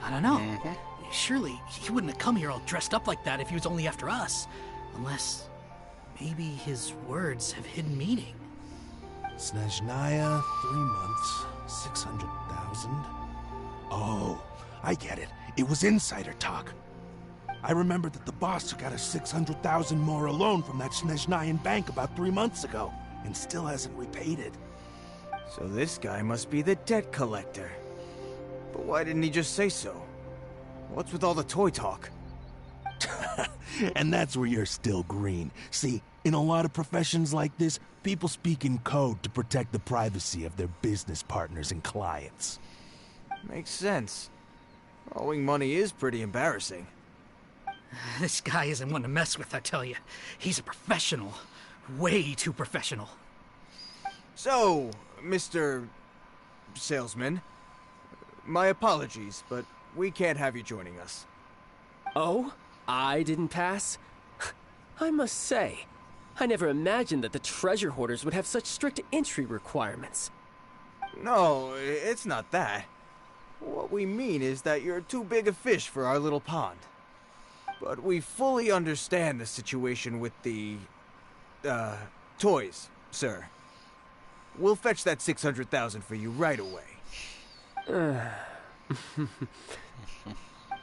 I don't know. Surely he wouldn't have come here all dressed up like that if he was only after us. Unless maybe his words have hidden meaning. Snezhnaya, 3 months, 600,000. Oh, I get it. It was insider talk. I remember that the boss took out a 600,000 more loan from that Snezhnayan bank about 3 months ago, and still hasn't repaid it. So this guy must be the debt collector. But why didn't he just say so? What's with all the toy talk? And that's where you're still green. See, in a lot of professions like this, people speak in code to protect the privacy of their business partners and clients. Makes sense. Owing money is pretty embarrassing. This guy isn't one to mess with, I tell you. He's a professional. Way too professional. So, Mr. Salesman, my apologies, but we can't have you joining us. Oh? I didn't pass? I must say, I never imagined that the treasure hoarders would have such strict entry requirements. No, it's not that. What we mean is that you're too big a fish for our little pond. But we fully understand the situation with the, toys, sir. We'll fetch that 600,000 for you right away.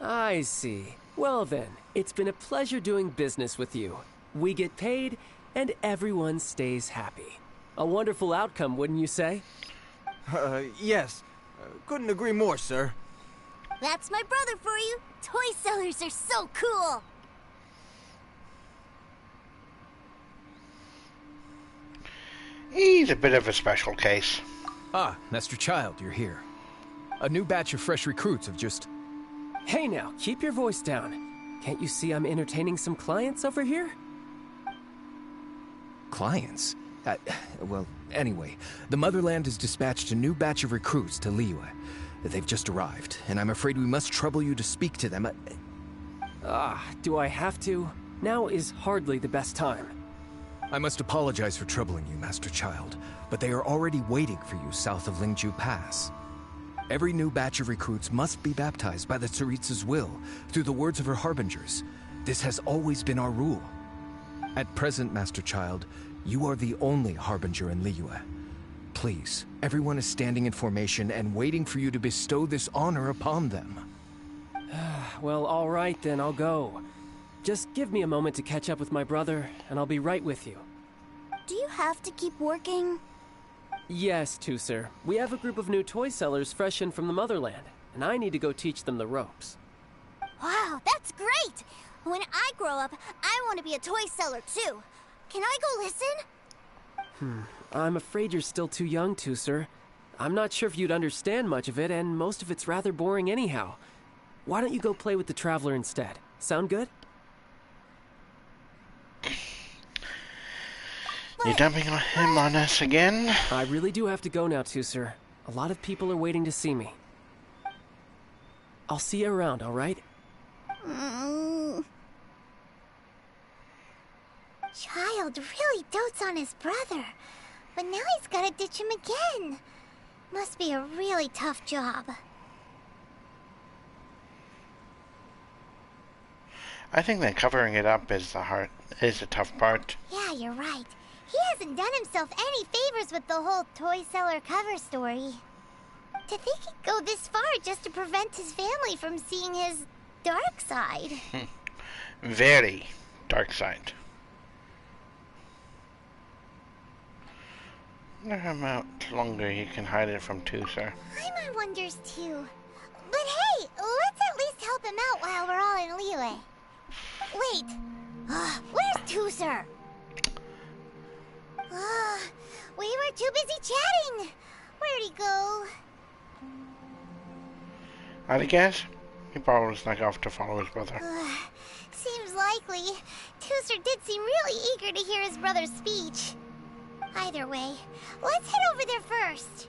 I see. Well then, it's been a pleasure doing business with you. We get paid, and everyone stays happy. A wonderful outcome, wouldn't you say? Yes. Couldn't agree more, sir. That's my brother for you. Toy sellers are so cool. He's a bit of a special case. Ah, Master Child, you're here. A new batch of fresh recruits have just... Hey now, keep your voice down. Can't you see I'm entertaining some clients over here? Clients? Well, anyway, the Motherland has dispatched a new batch of recruits to Liyue. They've just arrived, and I'm afraid we must trouble you to speak to them. Do I have to? Now is hardly the best time. I must apologize for troubling you, Master Child, but they are already waiting for you south of Lingju Pass. Every new batch of recruits must be baptized by the Tsaritsa's will, through the words of her harbingers. This has always been our rule. At present, Master Child, you are the only harbinger in Liyue. Please, everyone is standing in formation and waiting for you to bestow this honor upon them. Well, all right then, I'll go. Just give me a moment to catch up with my brother, and I'll be right with you. Do you have to keep working? Yes, Tusser. We have a group of new toy sellers fresh in from the Motherland, and I need to go teach them the ropes. Wow, that's great! When I grow up, I want to be a toy seller too. Can I go listen? I'm afraid you're still too young, Tusser. I'm not sure if you'd understand much of it, and most of it's rather boring anyhow. Why don't you go play with the Traveler instead? Sound good? You dumping him on us again? I really do have to go now, Tusser. A lot of people are waiting to see me. I'll see you around, all right? Child really dotes on his brother, but now he's gotta ditch him again. Must be a really tough job. I think that covering it up is the tough part. Yeah, you're right. He hasn't done himself any favors with the whole toy seller cover story. To think he'd go this far just to prevent his family from seeing his dark side. very dark side. I wonder how much longer you can hide it from Tuser. Paimon wonders too. But hey, let's at least help him out while we're all in Liyue. Wait, where's Tuser? We were too busy chatting. Where'd he go? I'd guess he probably snuck off to follow his brother. Seems likely. Tuser did seem really eager to hear his brother's speech. Either way, let's head over there first.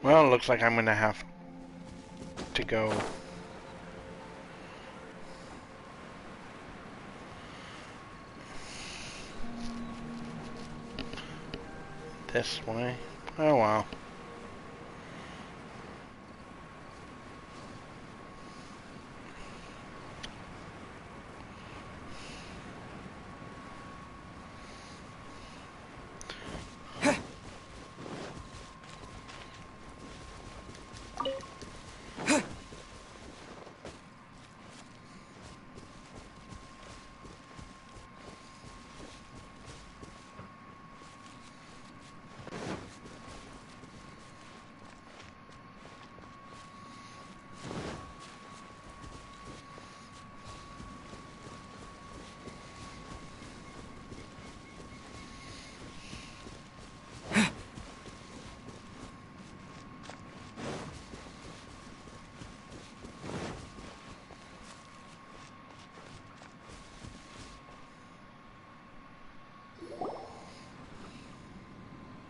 Well, looks like I'm gonna have to go this way. Oh wow.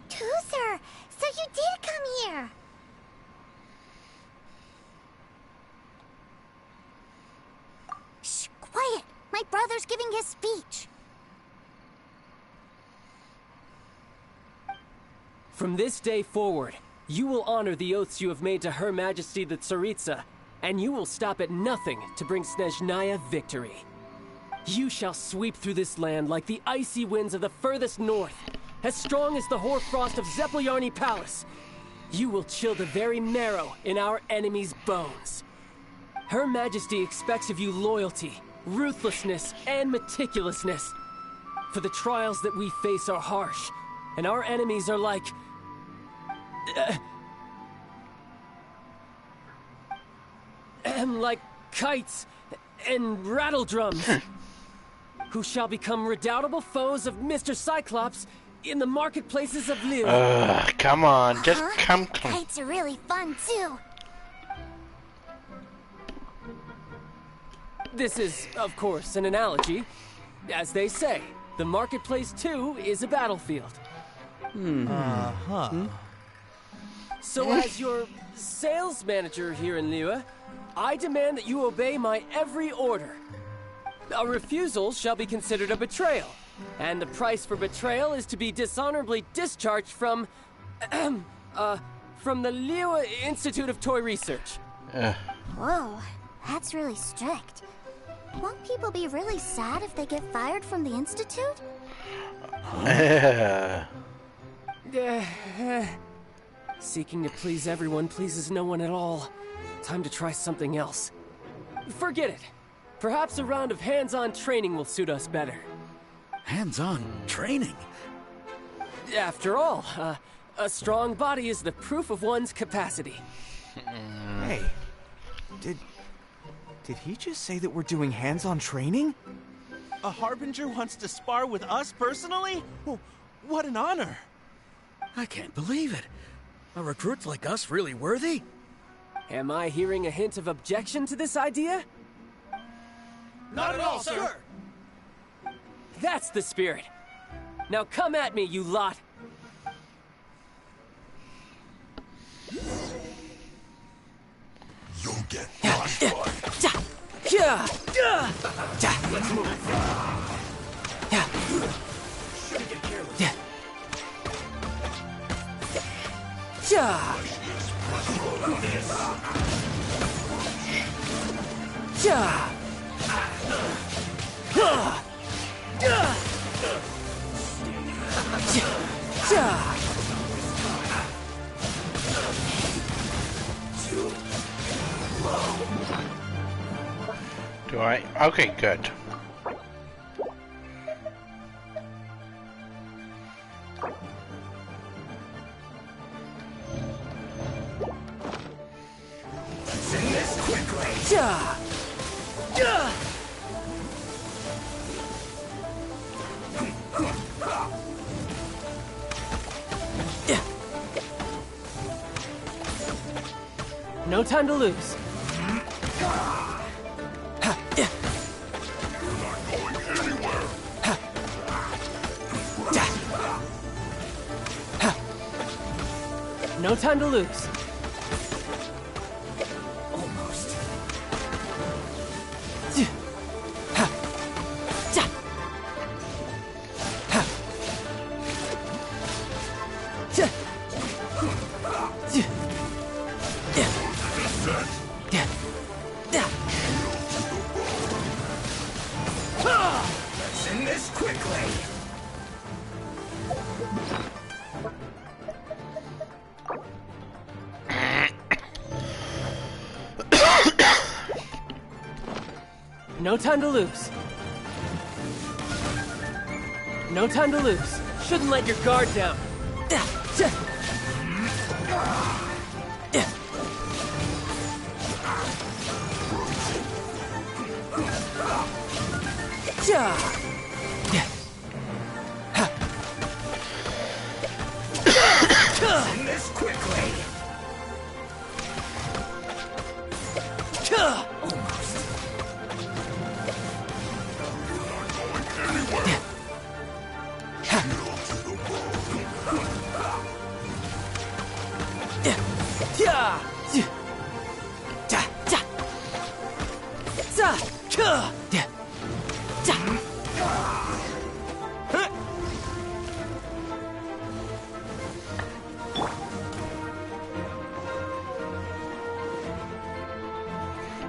Tuser, so you did come here. Shh, quiet. My brother's giving his speech. From this day forward, you will honor the oaths you have made to Her Majesty the Tsaritsa, and you will stop at nothing to bring Snezhnaya victory. You shall sweep through this land like the icy winds of the furthest north, as strong as the hoarfrost of Zeppeljärni Palace. You will chill the very marrow in our enemies' bones. Her Majesty expects of you loyalty, ruthlessness, and meticulousness. For the trials that we face are harsh, and our enemies are like kites and rattle drums, who shall become redoubtable foes of Mr. Cyclops in the marketplaces of Liyue. Come on, just come. Kites are really fun too. This is, of course, an analogy. As they say, the marketplace too is a battlefield. So as your sales manager here in Liyue, I demand that you obey my every order. A refusal shall be considered a betrayal, and the price for betrayal is to be dishonorably discharged from the Liyue Institute of Toy Research. Whoa, that's really strict. Won't people be really sad if they get fired from the Institute? Seeking to please everyone pleases no one at all. Time to try something else. Forget it. Perhaps a round of hands-on training will suit us better. Hands-on training? After all, a strong body is the proof of one's capacity. Hey, did he just say that we're doing hands-on training? A Harbinger wants to spar with us personally? What an honor! I can't believe it. Are recruits like us really worthy? Am I hearing a hint of objection to this idea? Not at all, sir! That's the spirit. Now come at me, you lot. You'll get crushed. Let's move. Do I? Okay, good. Send this quickly. No time to lose. No time to lose. Almost. Send this quickly. No time to lose. No time to lose. Shouldn't let your guard down. Send this quickly. Almost.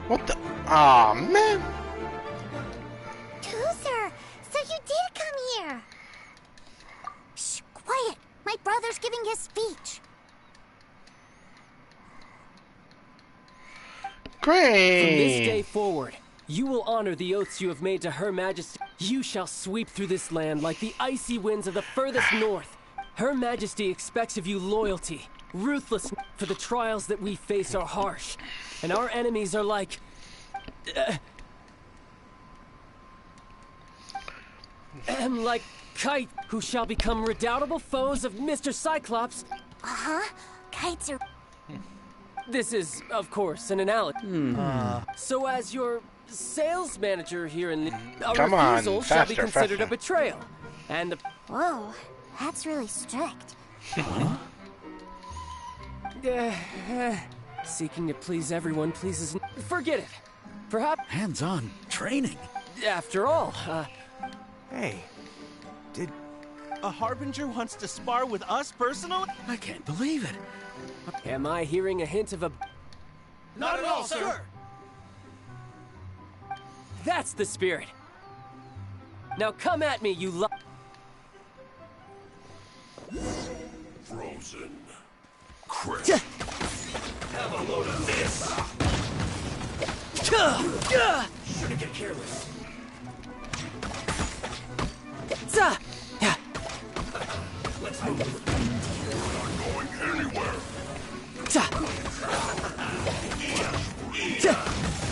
What the? Aw, man. Toozer, so you did come here. Shh, quiet. My brother's giving his speech. Great. From this day forward, you will honor the oaths you have made to Her Majesty. You shall sweep through this land like the icy winds of the furthest north. Her Majesty expects of you loyalty, ruthlessness, for the trials that we face are harsh, and our enemies are like... like Kite, who shall become redoubtable foes of Mr. Cyclops. Uh-huh. Kites are... This is, of course, an analogy. So as your sales manager here in a Come on, refusal shall be faster, considered faster. a betrayal. And the... Whoa, that's really strict. Seeking to please everyone pleases... Forget it. Perhaps... Hands-on training. After all, Hey, did... A Harbinger wants to spar with us personally? I can't believe it. am I hearing a hint of a... Not at all, sir. That's the spirit. Now come at me, you Frozen. Crisp. Have a load of this. Shouldn't get careless. Let's move. We're not going anywhere.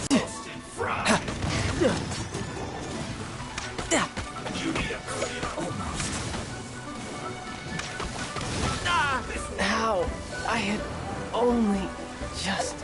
Toasted fried. You need a almost. How? I had only just...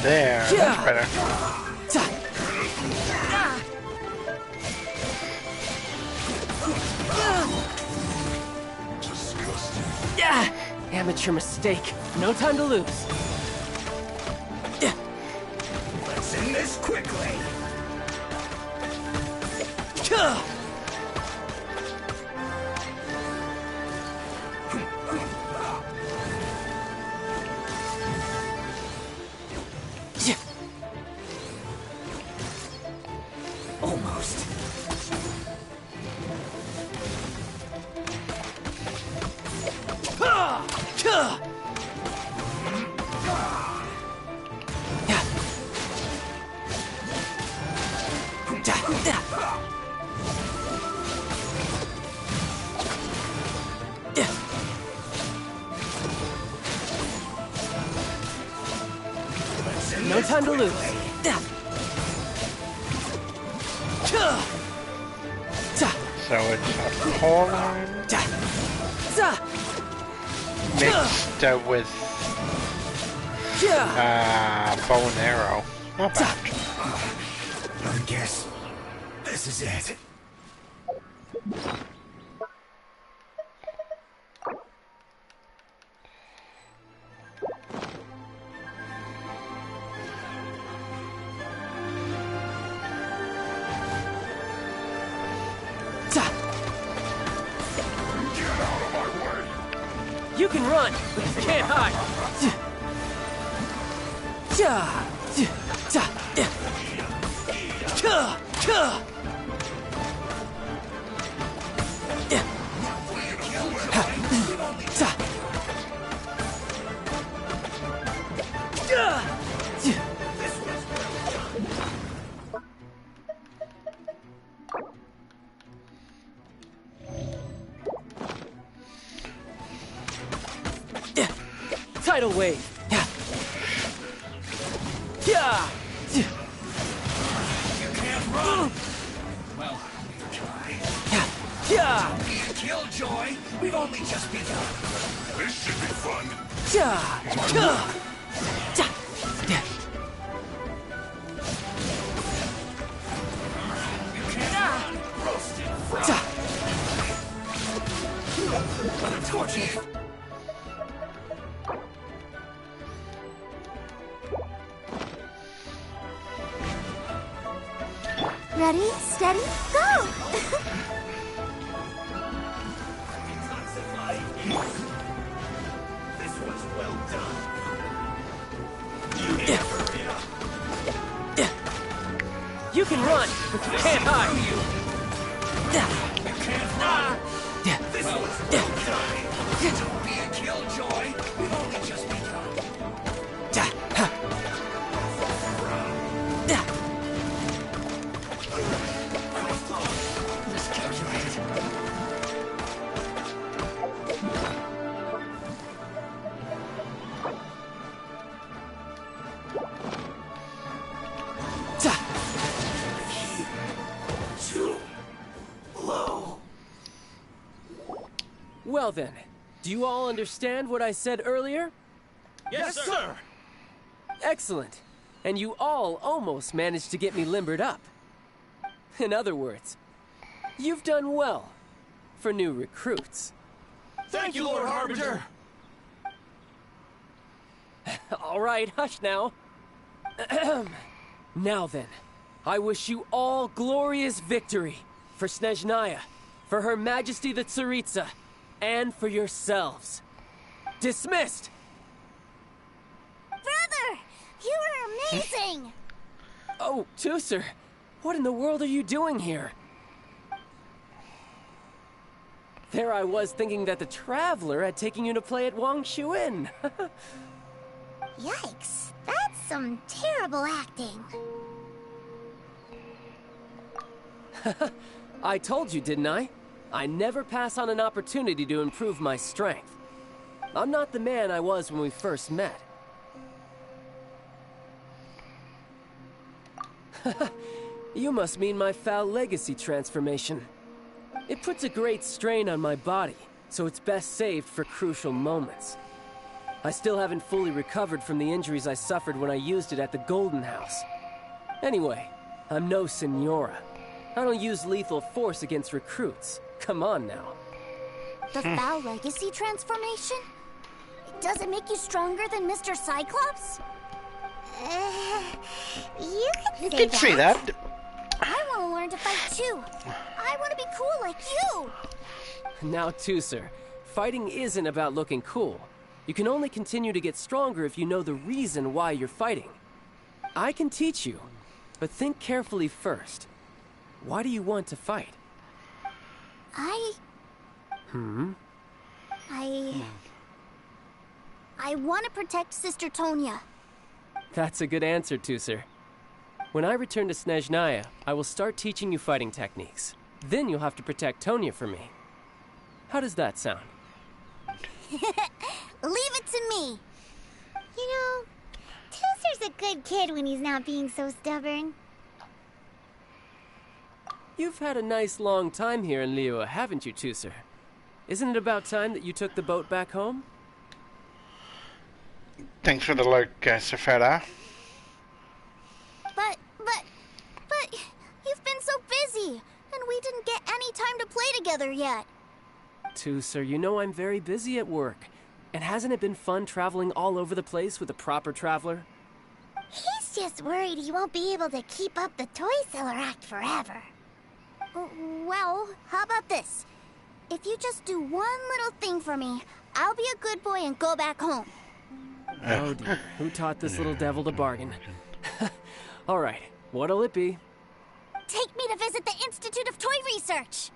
There, that's better. Amateur mistake. No time to lose. Let's end this quickly. Almost. No time to lose. So it's a polearm mixed with bow and arrow. Not bad. I guess this is it. You can run, but you can't hide. Tidal wave. You can't run. Well, try. Be a killjoy. We've only just begun. This should be fun. You can't run. Roasted fried. Torch it. Ready, steady, go! This was well done. You can run, but you can't hide. You can't run. This was well done. Don't be a killjoy. We've only just begun. Well then, do you all understand what I said earlier? Yes, sir. Excellent. And you all almost managed to get me limbered up. In other words, you've done well for new recruits. Thank you, Lord Harbinger. All right, hush now. Now then, I wish you all glorious victory for Snezhnaya, for Her Majesty the Tsaritsa, and for yourselves. Dismissed! Brother! You were amazing! Oh, Tusser, what in the world are you doing here? There I was thinking that the Traveler had taken you to play at Wang Shuin. Yikes, that's some terrible acting. I told you, didn't I? I never pass on an opportunity to improve my strength. I'm not the man I was when we first met. You must mean my foul legacy transformation. It puts a great strain on my body, so it's best saved for crucial moments. I still haven't fully recovered from the injuries I suffered when I used it at the Golden House. Anyway, I'm no Senora. I don't use lethal force against recruits. Come on now. The foul legacy transformation? Does it make you stronger than Mr. Cyclops? You could say that. I want to learn to fight too. I want to be cool like you. Now, Tooser, fighting isn't about looking cool. You can only continue to get stronger if you know the reason why you're fighting. I can teach you, but think carefully first. Why do you want to fight? I want to protect Sister Tonya. That's a good answer, Tooser. When I return to Snezhnaya, I will start teaching you fighting techniques. Then you'll have to protect Tonya for me. How does that sound? Leave it to me. You know, Tooser's a good kid when he's not being so stubborn. You've had a nice long time here in Liyue, haven't you, Tooser? Isn't it about time that you took the boat back home? Thanks for the lurk, Safera. But, you've been so busy, and we didn't get any time to play together yet. Tooser, you know I'm very busy at work. And hasn't it been fun traveling all over the place with a proper traveler? He's just worried he won't be able to keep up the toy seller act forever. Well, how about this? If you just do one little thing for me, I'll be a good boy and go back home. Oh dear, who taught this little devil to bargain? Alright, what'll it be? Take me to visit the Institute of Toy Research!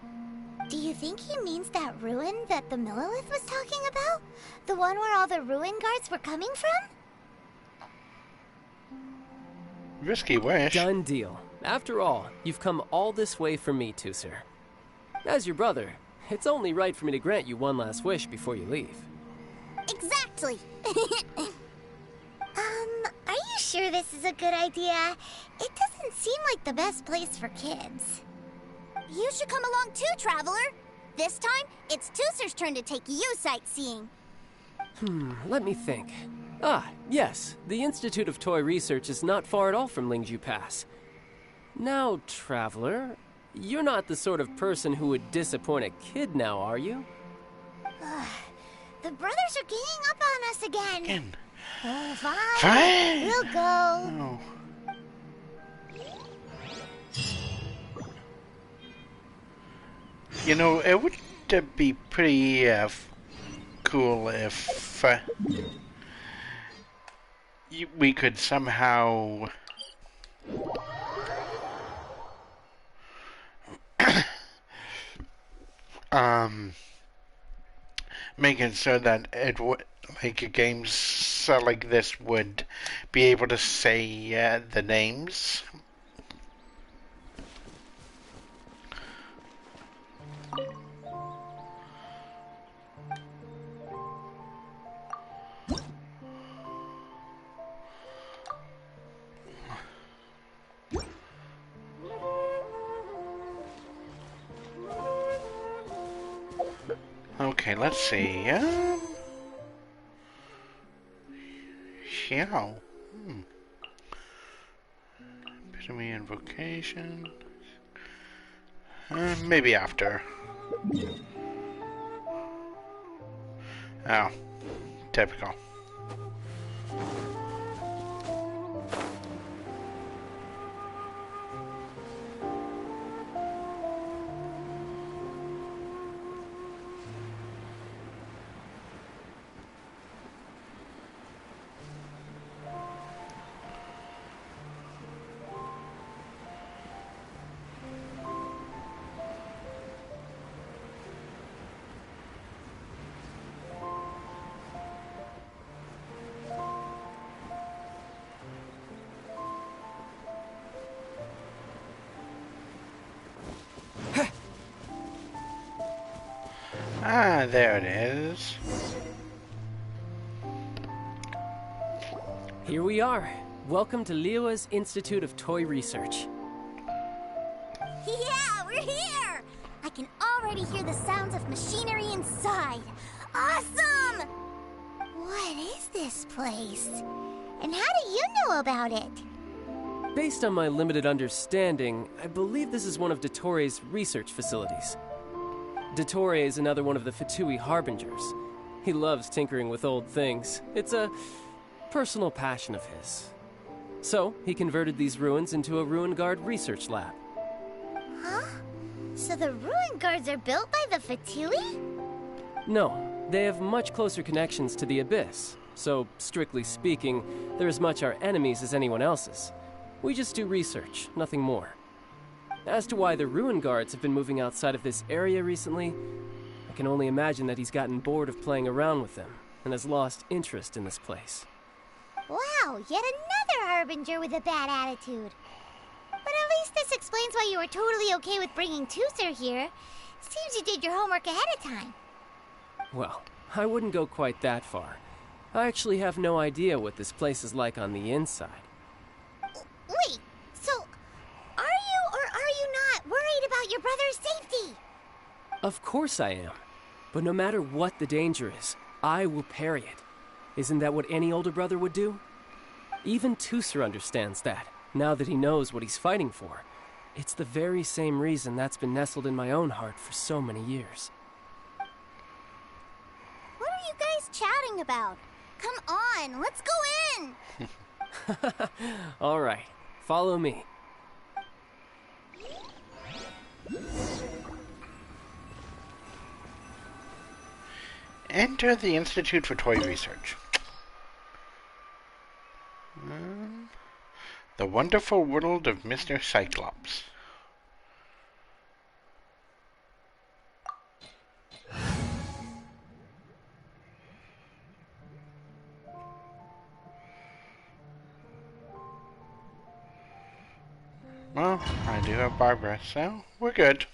Do you think he means that ruin that the Millilith was talking about? The one where all the ruin guards were coming from? Risky wish. Done deal. After all, you've come all this way for me, Tooser. As your brother, it's only right for me to grant you one last wish before you leave. Exactly! Are you sure this is a good idea? It doesn't seem like the best place for kids. You should come along too, Traveler. This time, it's Tooser's turn to take you sightseeing. Let me think. Ah, yes, the Institute of Toy Research is not far at all from Lingju Pass. Now, Traveler, you're not the sort of person who would disappoint a kid now, are you? The brothers are ganging up on us again. Fine. Fine. We'll go. Oh. You know, it would be pretty cool if we could somehow make it so that it would, like, games like this would be able to say the names. Okay, let's see. Xiao. Epitome invocation. Maybe after. Oh, typical. Ah, there it is. Here we are. Welcome to Liyue's Institute of Toy Research. Yeah, we're here! I can already hear the sounds of machinery inside. Awesome! What is this place? And how do you know about it? Based on my limited understanding, I believe this is one of Dottoro's research facilities. Dottore is another one of the Fatui Harbingers. He loves tinkering with old things. It's a personal passion of his. So, he converted these ruins into a Ruin Guard research lab. Huh? So the Ruin Guards are built by the Fatui? No, they have much closer connections to the Abyss. So, strictly speaking, they're as much our enemies as anyone else's. We just do research, nothing more. As to why the Ruin Guards have been moving outside of this area recently, I can only imagine that he's gotten bored of playing around with them and has lost interest in this place. Wow, yet another Harbinger with a bad attitude. But at least this explains why you were totally okay with bringing Tusser here. Seems you did your homework ahead of time. Well, I wouldn't go quite that far. I actually have no idea what this place is like on the inside. Wait, so are you or are you not worried about your brother's safety? Of course I am. But no matter what the danger is, I will parry it. Isn't that what any older brother would do? Even Tusser understands that, now that he knows what he's fighting for. It's the very same reason that's been nestled in my own heart for so many years. What are you guys chatting about? Come on, let's go in! All right, follow me. Enter the Institute for Toy Research. The wonderful world of Mr. Cyclops. Well, I do have Barbara, so we're good.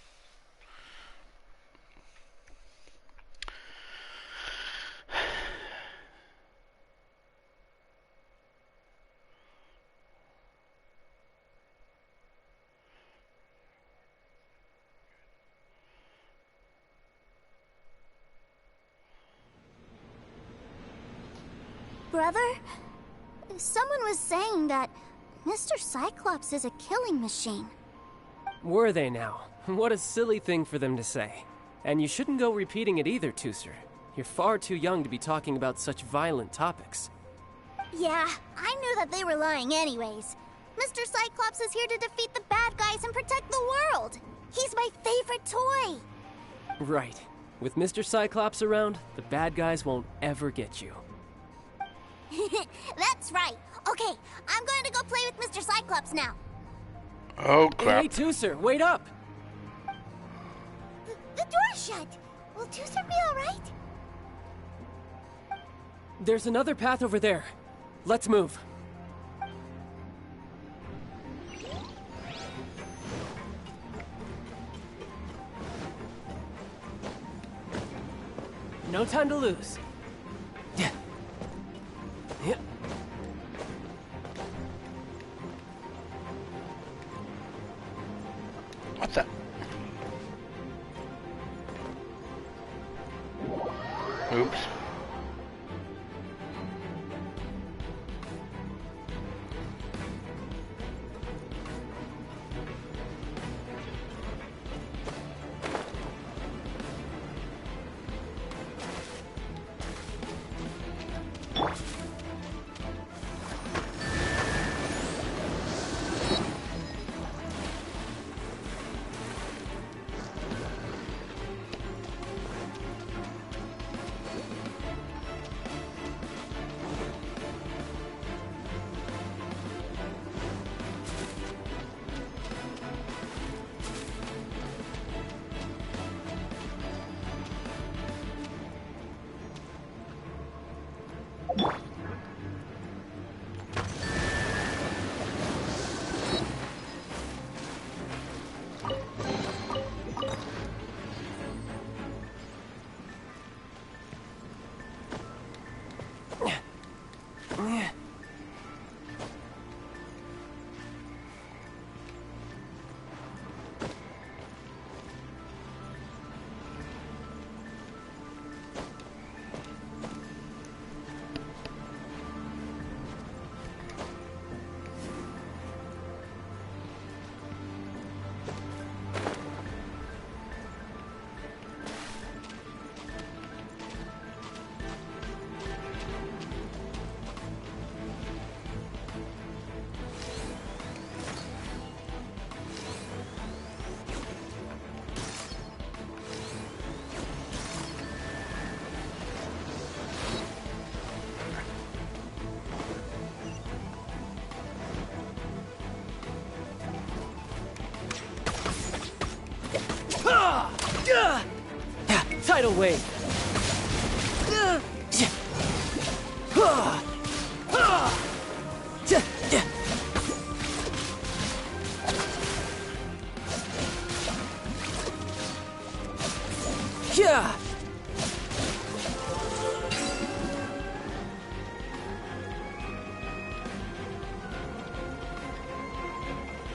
Brother, someone was saying that Mr. Cyclops is a killing machine. Were they now? What a silly thing for them to say. And you shouldn't go repeating it either, Tusser. You're far too young to be talking about such violent topics. Yeah, I knew that they were lying anyways. Mr. Cyclops is here to defeat the bad guys and protect the world. He's my favorite toy. Right. With Mr. Cyclops around, the bad guys won't ever get you. That's right. Okay, I'm going to go play with Mr. Cyclops now. Oh, crap. Hey, Tusser, wait up! The door's shut. Will Tusser be alright? There's another path over there. Let's move. No time to lose. Yeah. Yeah. What's that? Oops. Tidal wave. Yeah.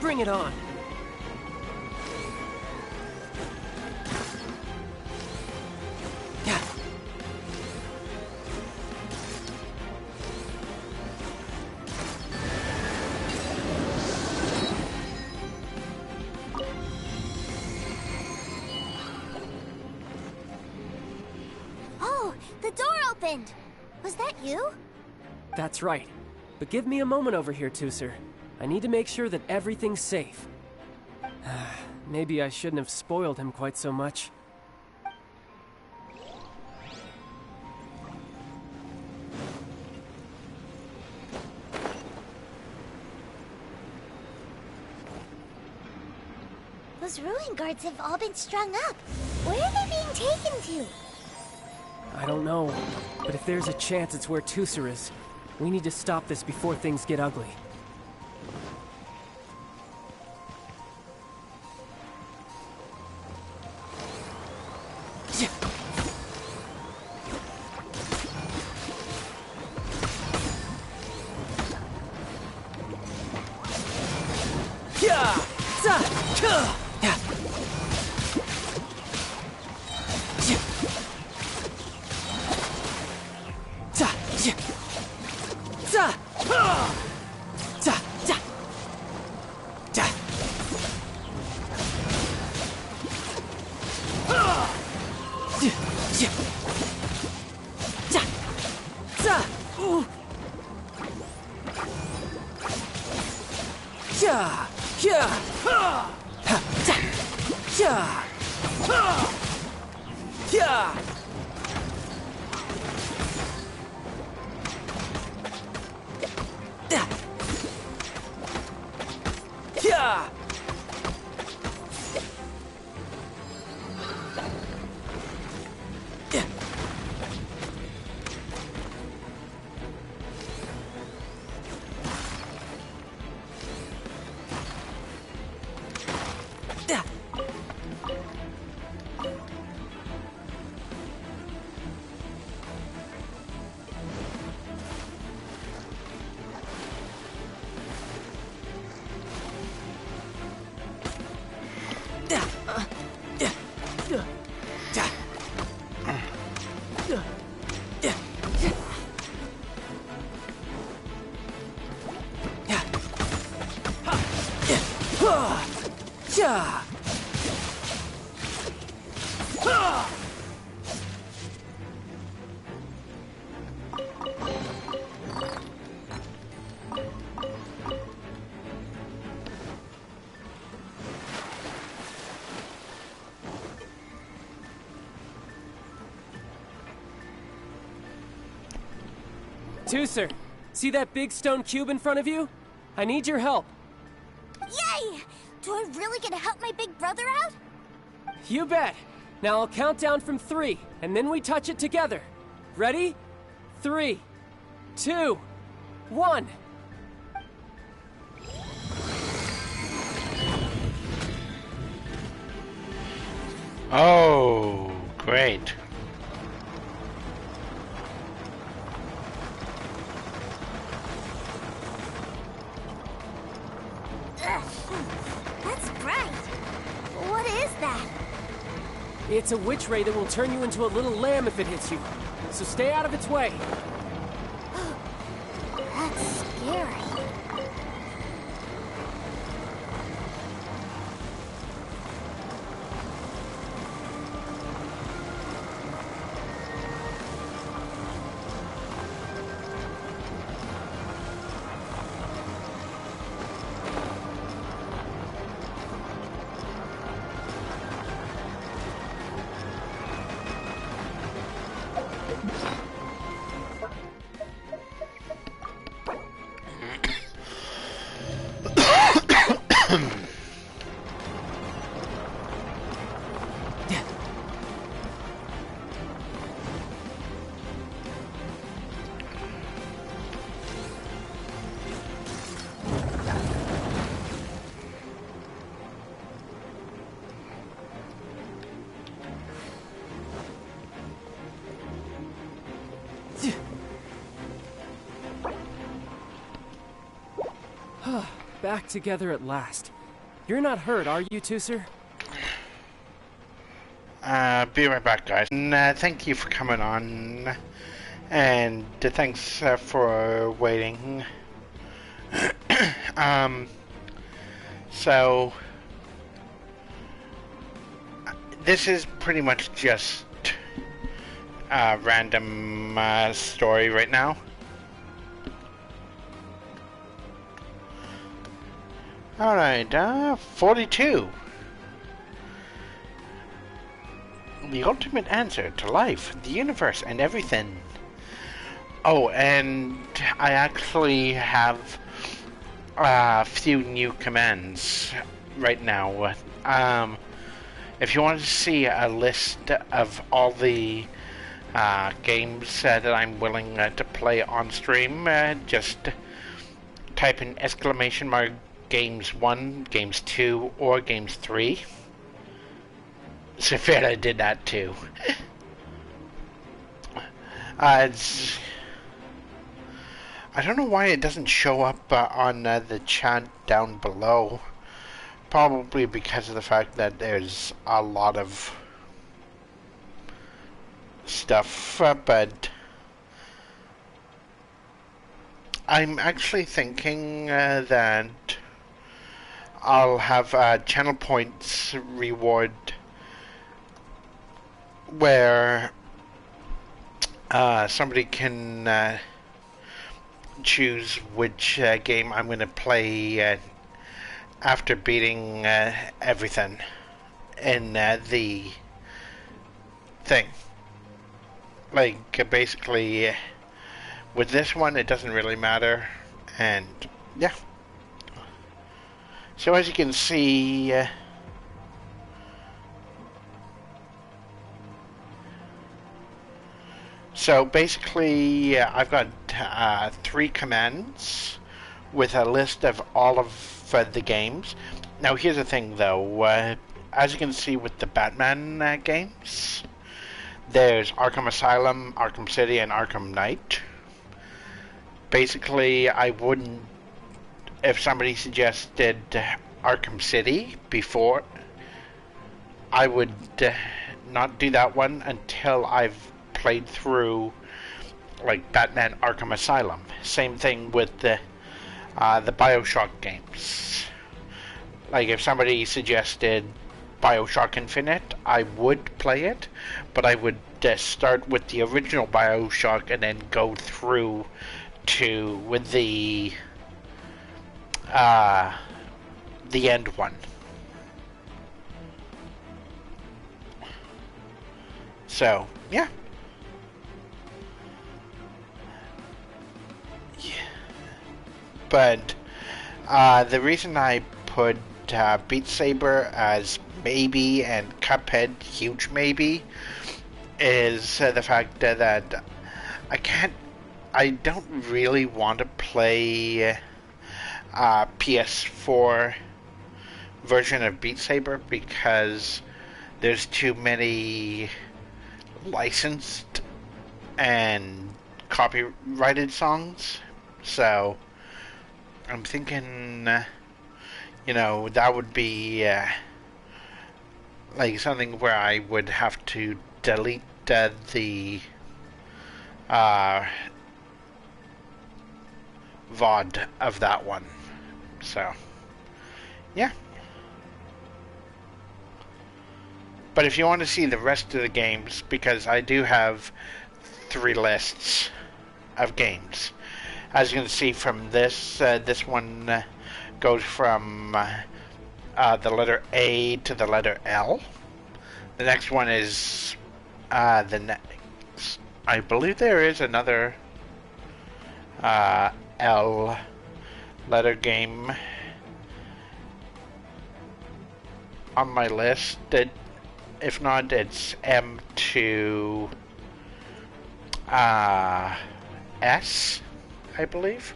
Bring it on. Yeah. Oh, the door opened. Was that you? That's right. But give me a moment over here, Tooser. I need to make sure that everything's safe. Maybe I shouldn't have spoiled him quite so much. Those ruin guards have all been strung up. Where are they being taken to? I don't know, but if there's a chance it's where Tooser is, we need to stop this before things get ugly. Tooser, see that big stone cube in front of you? I need your help. Yay! Do I really get to help my big brother out? You bet. Now I'll count down from 3, and then we touch it together. Ready? 3, 2, 1. Oh, great. That's bright. What is that? It's a witch ray that will turn you into a little lamb if it hits you. So stay out of its way. That's scary. Back together at last. You're not hurt, are you, Tusser? Be right back, guys. And, thank you for coming on, and thanks for waiting. So this is pretty much just a random story right now. Alright, 42. The ultimate answer to life, the universe, and everything. Oh, and I actually have a few new commands right now. If you want to see a list of all the games that I'm willing to play on stream, just type in exclamation mark Games 1, Games 2, or Games 3. So fair I did that too. I don't know why it doesn't show up on the chat down below. Probably because of the fact that there's a lot of stuff, but I'm actually thinking that I'll have a channel points reward where somebody can choose which game I'm going to play after beating everything in the thing. Like, basically, with this one, it doesn't really matter, and yeah. So as you can see, so basically, I've got 3 commands with a list of all of the games. Now, here's the thing, though. As you can see with the Batman games, there's Arkham Asylum, Arkham City, and Arkham Knight. Basically, I wouldn't... If somebody suggested Arkham City before, I would not do that one until I've played through, like, Batman Arkham Asylum. Same thing with the BioShock games. Like, if somebody suggested BioShock Infinite, I would play it, but I would start with the original BioShock and then go through to with the end one. So, yeah. But the reason I put Beat Saber as maybe and Cuphead huge maybe is the fact that I don't really want to play PS4 version of Beat Saber because there's too many licensed and copyrighted songs. So I'm thinking, that would be like something where I would have to delete the VOD of that one. So, yeah. But if you want to see the rest of the games, because I do have 3 lists of games. As you can see from this, this one goes from the letter A to the letter L. The next one is the next. I believe there is another L letter game on my list. If not, it's M to S, I believe.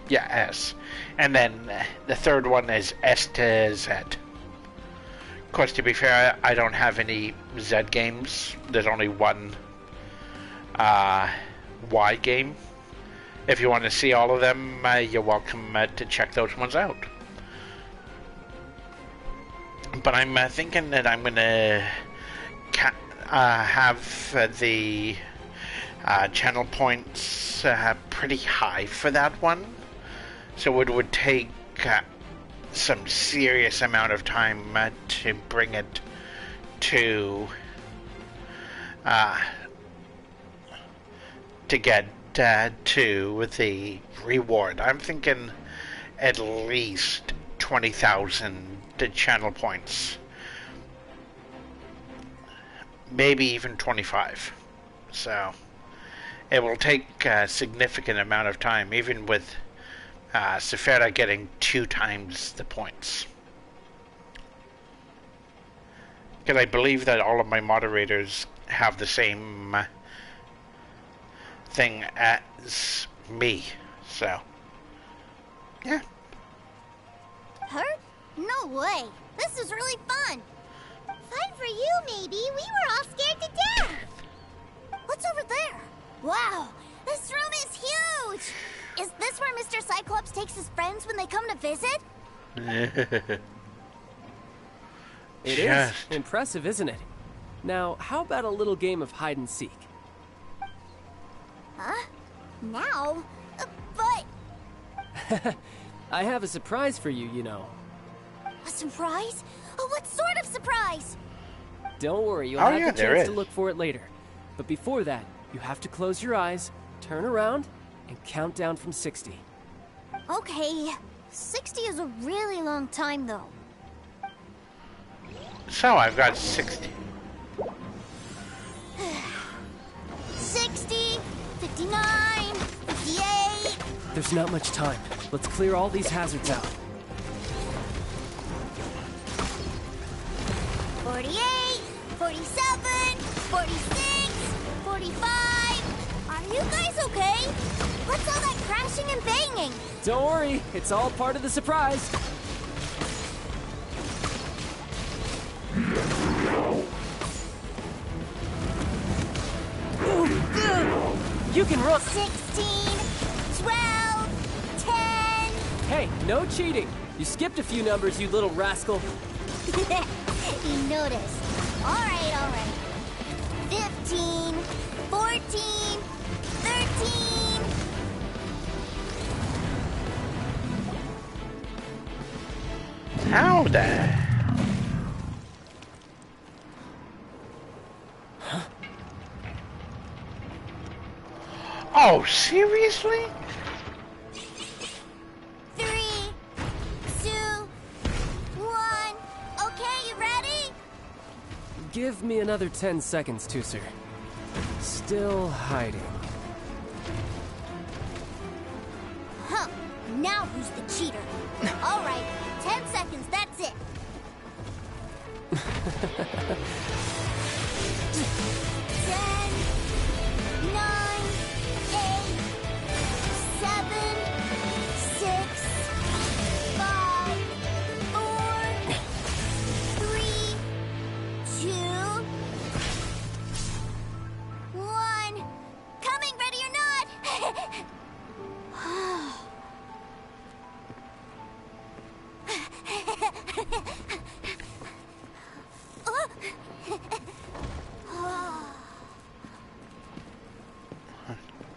Yeah, S. And then the third one is S to Z. Of course, to be fair, I don't have any Z games. There's only one Y game. if you want to see all of them, you're welcome to check those ones out. But I'm thinking that I'm gonna have the channel points pretty high for that one, so it would take some serious amount of time to bring it to get to the reward. I'm thinking at least 20,000 channel points, maybe even 25. So it will take a significant amount of time, even with Sefera getting 2 times the points. Because I believe that all of my moderators have the same thing as me. So, yeah. Her? No way. This is really fun. Fun for you, maybe. We were all scared to death. What's over there? Wow, this room is huge. Is this where Mr. Cyclops takes his friends when they come to visit? It is. Impressive, isn't it? Now, how about a little game of hide and seek? Huh? Now? But... I have a surprise for you, you know. A surprise? Oh, what sort of surprise? Don't worry, you'll have the chance to look for it later. But before that, you have to close your eyes, turn around, and count down from 60. Okay. 60 is a really long time, though. So, I've got 60. 60, 59, 58... There's not much time. Let's clear all these hazards out. 48, 47, 46, 45... Are you guys okay? What's all that crashing and banging? Don't worry, it's all part of the surprise. You can run. 16, 12, 10... Hey, no cheating. You skipped a few numbers, you little rascal. He noticed. All right. 15, 14, 13... How the... Oh, seriously? 3, 2, 1... Okay, you ready? Give me another 10 seconds, Tooser. Still hiding. Huh. Now who's the cheater? All right, 10 seconds, that's it. 10, 9, 8, 7, 6, 5, 4, 3, 2, 1. Coming, ready or not.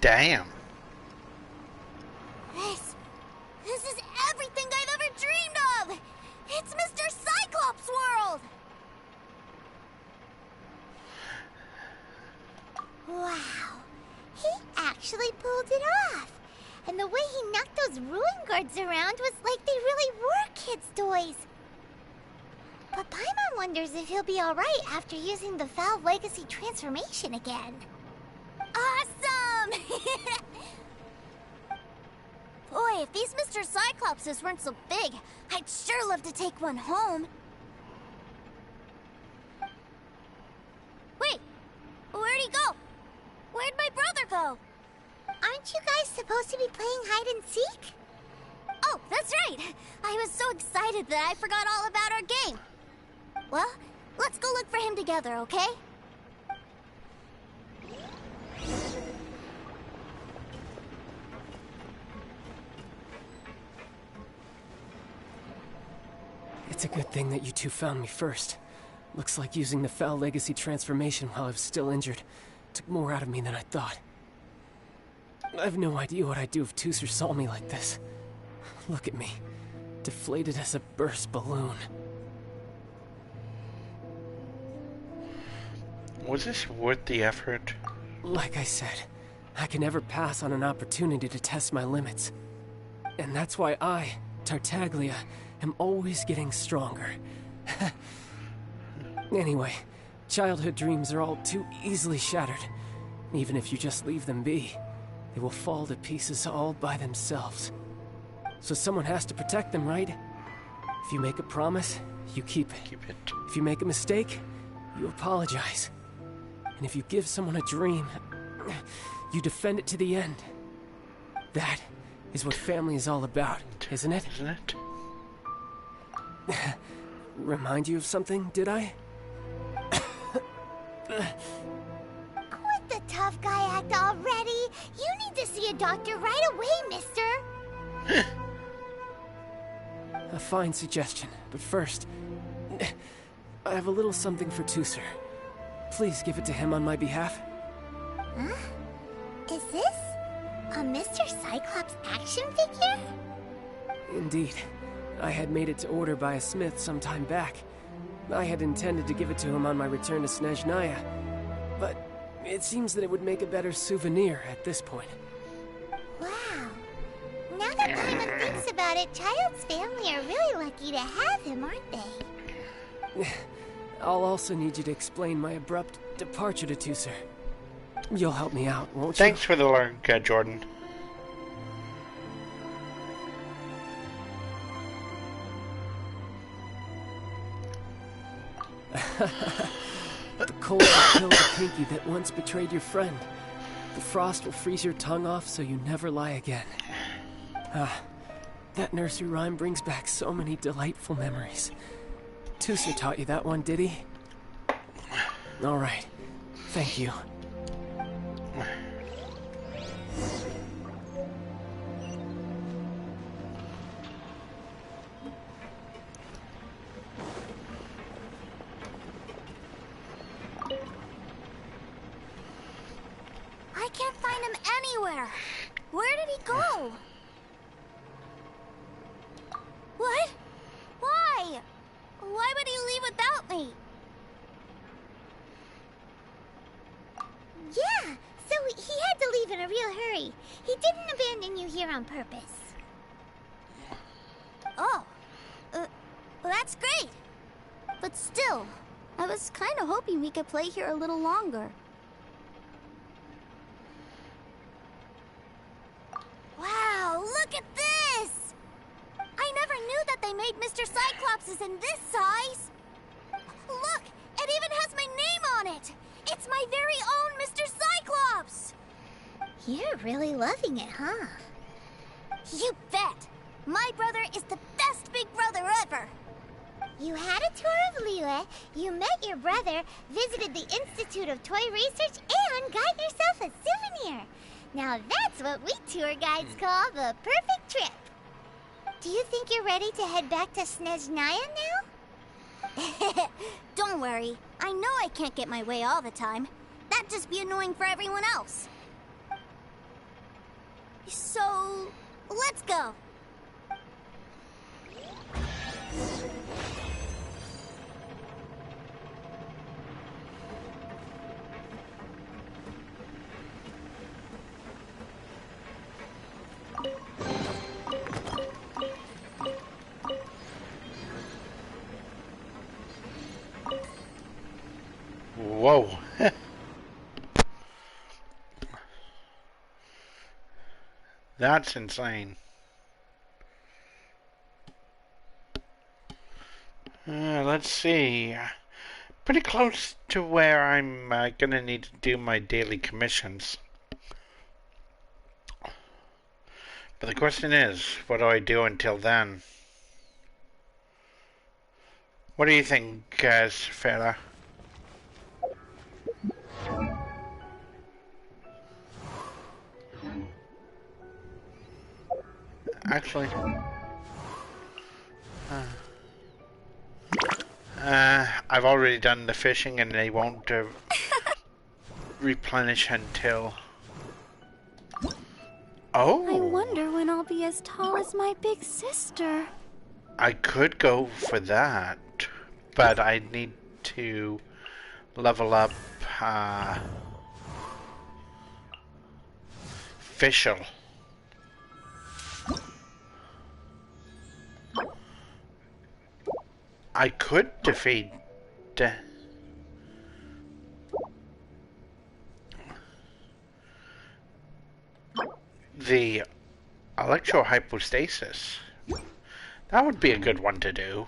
Damn. This is everything I've ever dreamed of! It's Mr. Cyclops' world! Wow. He actually pulled it off. And the way he knocked those ruin guards around was like they really were kids' toys. But Paimon wonders if he'll be alright after using the Valve Legacy transformation again. Awesome! Boy, if these Mr. Cyclopses weren't so big, I'd sure love to take one home. Wait, where'd he go? Where'd my brother go? Aren't you guys supposed to be playing hide and seek? Oh, that's right! I was so excited that I forgot all about our game. Well, let's go look for him together, okay? It's a good thing that you two found me first. Looks like using the Foul Legacy transformation while I was still injured took more out of me than I thought. I have no idea what I'd do if Tusser saw me like this. Look at me, deflated as a burst balloon. Was this worth the effort? Like I said, I can never pass on an opportunity to test my limits. And that's why I, Tartaglia, am always getting stronger. Anyway, childhood dreams are all too easily shattered. Even if you just leave them be, they will fall to pieces all by themselves. So someone has to protect them, right? If you make a promise, you keep it. If you make a mistake, you apologize. And if you give someone a dream, you defend it to the end. That is what family is all about, isn't it? Isn't it? Remind you of something, did I? Quit the tough guy act already. You need to see a doctor right away, mister. A fine suggestion, but first, I have a little something for Tusser. Please give it to him on my behalf. Huh? Is this a Mr. Cyclops action figure? Indeed. I had made it to order by a smith some time back. I had intended to give it to him on my return to Snezhnaya, but it seems that it would make a better souvenir at this point. Wow. Now that Paimon thinks about it, Child's family are really lucky to have him, aren't they? I'll also need you to explain my abrupt departure to Tusser. You'll help me out, won't you? Thanks for the lurk, Jordan. The cold will kill the pinky that once betrayed your friend. The frost will freeze your tongue off so you never lie again. That nursery rhyme brings back so many delightful memories. Tusser taught you that one, did he? All right. Thank you. I can't find him anywhere. Where did he go? What? Why? Why would he leave without me? Yeah, so he had to leave in a real hurry. He didn't abandon you here on purpose. Oh. Well, that's great. But still, I was kind of hoping we could play here a little longer. Wow, look at this! I never knew that they made Mr. Cyclopses in this size. Look, it even has my name on it. It's my very own Mr. Cyclops. You're really loving it, huh? You bet. My brother is the best big brother ever. You had a tour of Liyue, you met your brother, visited the Institute of Toy Research, and got yourself a souvenir. Now that's what we tour guides call the perfect trip. Do you think you're ready to head back to Snezhnaya now? Don't worry. I know I can't get my way all the time. That'd just be annoying for everyone else. So, let's go. Whoa. That's insane. Let's see. Pretty close to where I'm gonna need to do my daily commissions. But the question is, what do I do until then? What do you think, Farah? Actually, I've already done the fishing and they won't replenish until... Oh! I wonder when I'll be as tall as my big sister. I could go for that, but I need to level up Fischl. I could defeat the electrohypostasis. That would be a good one to do.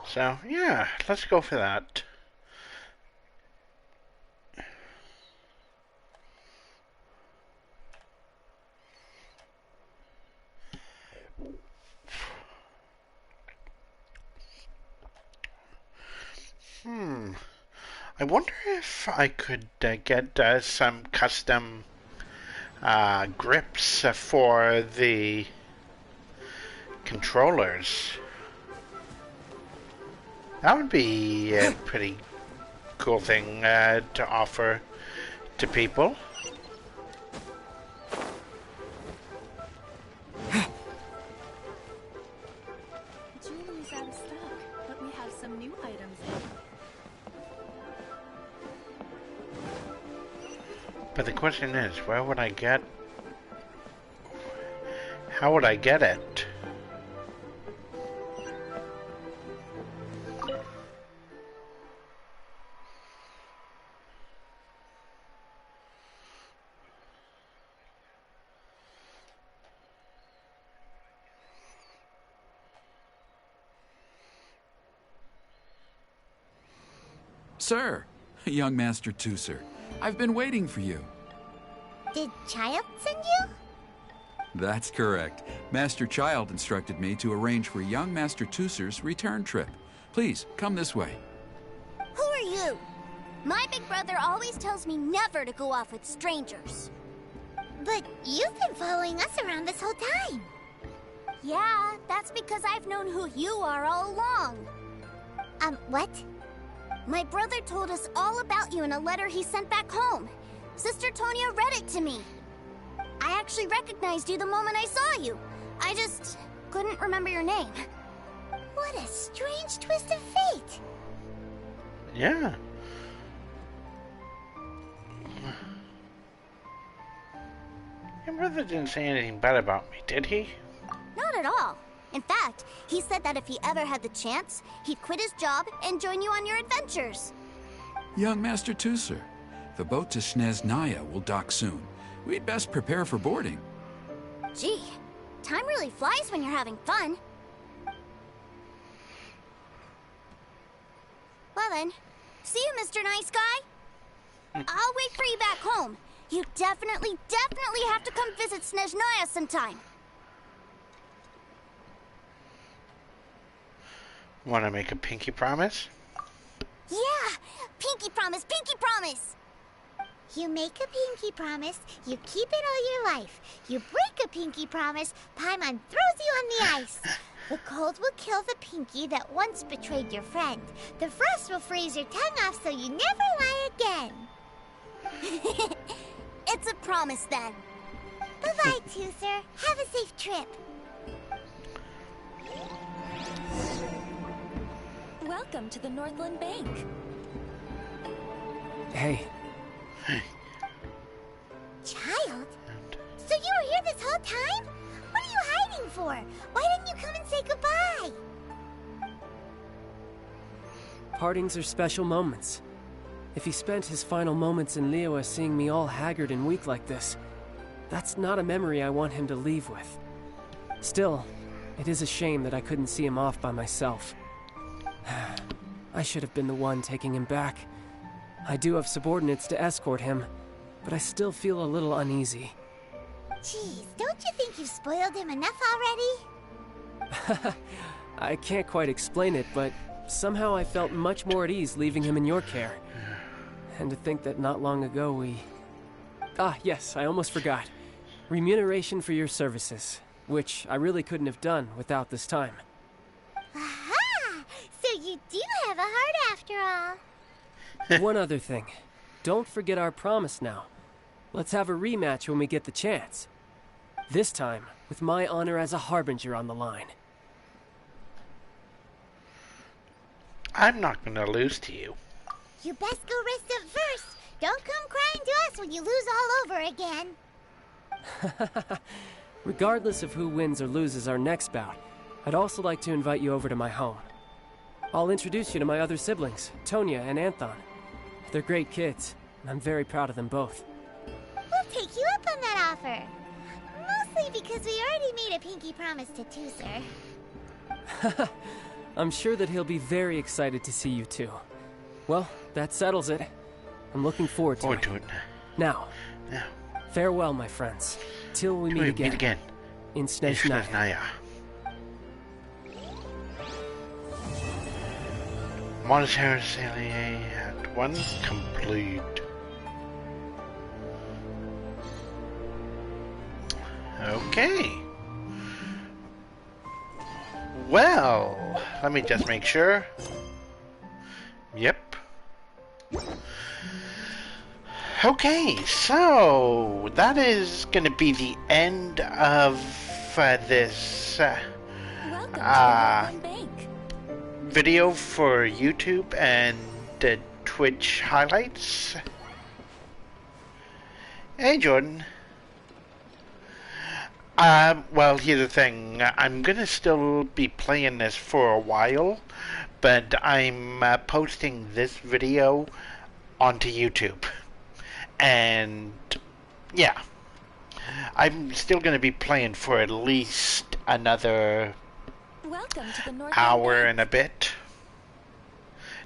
So, yeah, let's go for that. I wonder if I could get some custom grips for the controllers. That would be a pretty cool thing to offer to people. Jewelry's out of stock, but we have some new items in. But the question is, where would I get... How would I get it? Sir, young Master Tooser, I've been waiting for you. Did Child send you? That's correct. Master Child instructed me to arrange for young Master Tooser's return trip. Please, come this way. Who are you? My big brother always tells me never to go off with strangers. But you've been following us around this whole time. Yeah, that's because I've known who you are all along. What? My brother told us all about you in a letter he sent back home. Sister Tonya read it to me. I actually recognized you the moment I saw you. I just couldn't remember your name. What a strange twist of fate. Yeah. Your brother didn't say anything bad about me, did he? Not at all. In fact, he said that if he ever had the chance, he'd quit his job and join you on your adventures. Young Master Tooser, the boat to Snezhnaya will dock soon. We'd best prepare for boarding. Gee, time really flies when you're having fun. Well then, see you, Mr. Nice Guy. I'll wait for you back home. You definitely have to come visit Snezhnaya sometime. Want to make a pinky promise? Yeah! Pinky promise, pinky promise! You make a pinky promise, you keep it all your life. You break a pinky promise, Paimon throws you on the ice. The cold will kill the pinky that once betrayed your friend. The frost will freeze your tongue off so you never lie again. It's a promise then. Bye-bye, Tooser. Have a safe trip. Welcome to the Northland Bank. Hey. Child? So you were here this whole time? What are you hiding for? Why didn't you come and say goodbye? Partings are special moments. If he spent his final moments in Liyue seeing me all haggard and weak like this, that's not a memory I want him to leave with. Still, it is a shame that I couldn't see him off by myself. I should have been the one taking him back. I do have subordinates to escort him, but I still feel a little uneasy. Jeez, don't you think you've spoiled him enough already? I can't quite explain it, but somehow I felt much more at ease leaving him in your care. And to think that not long ago we... Ah, yes, I almost forgot. Remuneration for your services, which I really couldn't have done without this time. Aha! So you do have a heart after all. One other thing. Don't forget our promise now. Let's have a rematch when we get the chance. This time, with my honor as a Harbinger on the line. I'm not gonna lose to you. You best go rest up first. Don't come crying to us when you lose all over again. Regardless of who wins or loses our next bout, I'd also like to invite you over to my home. I'll introduce you to my other siblings, Tonya and Anthon. They're great kids, and I'm very proud of them both. We'll take you up on that offer. Mostly because we already made a pinky promise to Tooser. I'm sure that he'll be very excited to see you too. Well, that settles it. I'm looking forward to it. Now, farewell, my friends. Till we meet again. In Snezhnaya. Monetary Atelier at 1 complete. Okay. Well, let me just make sure. Yep. Okay, so that is going to be the end of this video for YouTube and Twitch highlights. Hey, Jordan. Well, here's the thing. I'm gonna still be playing this for a while, but I'm posting this video onto YouTube. And, yeah. I'm still gonna be playing for at least another hour and a bit.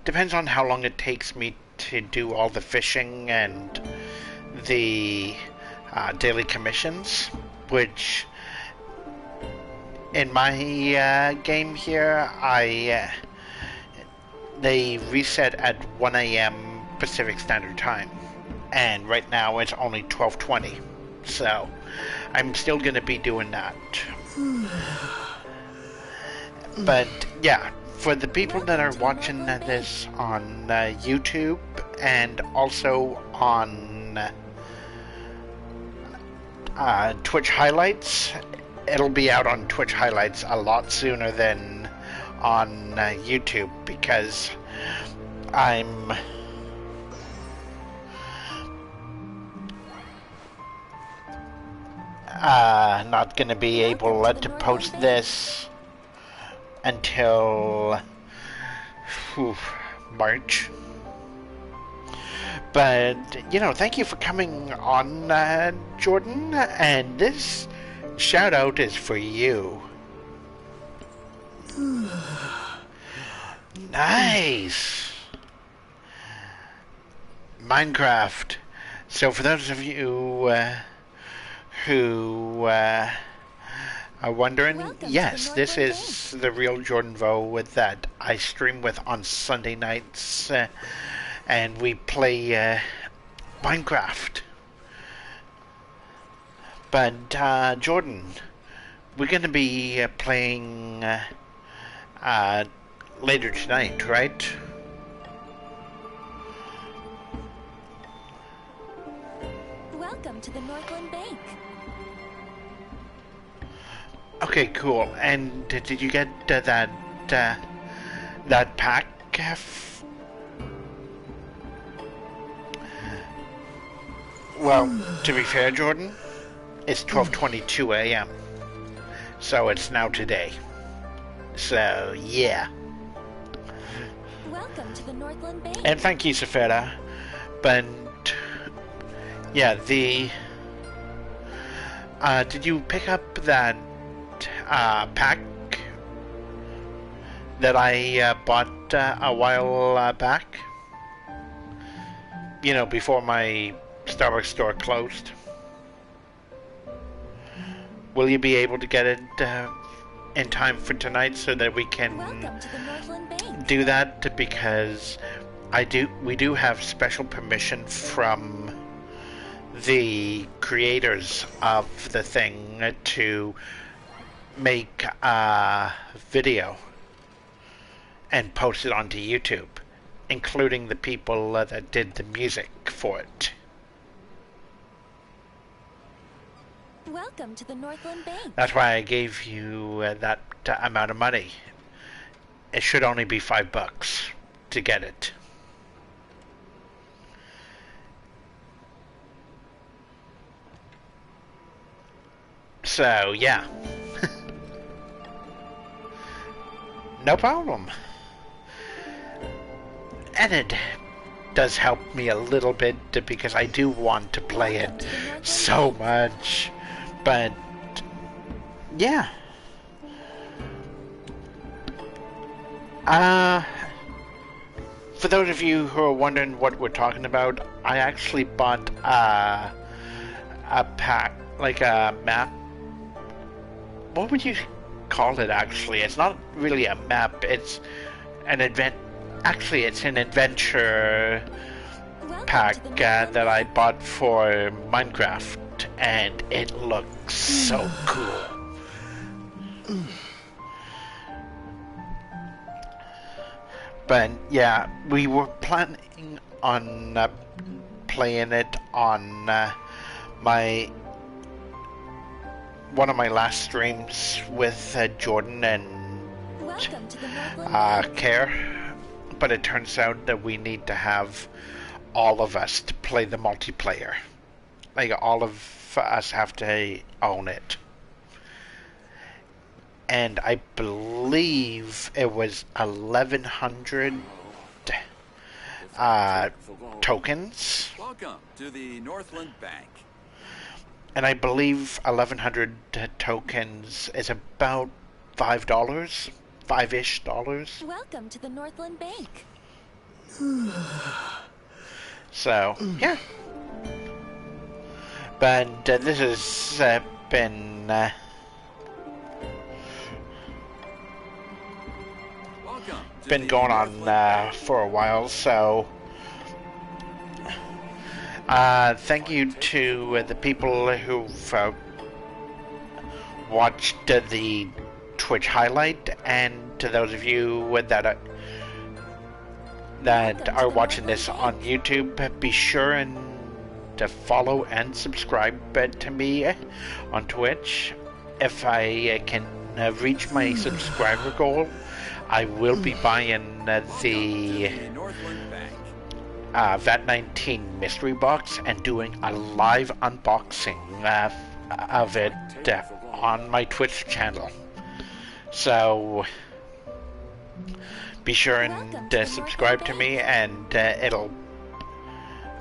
Depends on how long it takes me to do all the fishing and the daily commissions, which in my game here, they reset at 1 a.m. Pacific Standard Time, and right now it's only 12:20, so I'm still gonna be doing that. But yeah, for the people that are watching this on YouTube and also on Twitch highlights, it'll be out on Twitch highlights a lot sooner than on YouTube, because I'm not gonna be able to post this until March. But, you know, thank you for coming on, Jordan, and this shout out is for you. Nice! Minecraft. So for those of you who are wondering, yes, this is the real Jordan Vo that I stream with on Sunday nights, and we play Minecraft. But Jordan, we're gonna be playing later tonight, right? Welcome to the Northland Bank. Okay, cool. And did you get that pack? Well, to be fair, Jordan, it's 12:22 a.m. So it's now today. So yeah. Welcome to the Northland Bank. And thank you, Safira. But yeah, the did you pick up that pack that I bought a while back? You know, before my Starbucks store closed. Will you be able to get it in time for tonight so that we can do that? Because we do have special permission from the creators of the thing to make a video and post it onto YouTube, including the people that did the music for it. Welcome to the Northland Bank. That's why I gave you that amount of money. It should only be $5 to get it. So, yeah. No problem. And it does help me a little bit because I do want to play it so much. But, yeah. For those of you who are wondering what we're talking about, I actually bought a pack, like a map. What would you call it, actually? It's not really a map, it's an Actually, it's an adventure pack that I bought for Minecraft, and it looks so cool. But yeah, we were planning on playing it on one of my last streams with Jordan and Care, but it turns out that we need to have all of us to play the multiplayer. Like, all of us have to own it. And I believe it was 1,100 tokens. Welcome to the Northland Bank. And I believe 1,100 tokens is about $5, $5-ish dollars. Welcome to the Northland Bank. So, yeah. But this has been going on for a while, so thank you to the people who've watched the Twitch highlight, and to those of you that are watching this on YouTube. Be sure and to follow and subscribe to me on Twitch. If I can reach my subscriber goal, I will be buying the VAT-19 mystery box and doing a live unboxing of it on my Twitch channel. So be sure and subscribe to me, and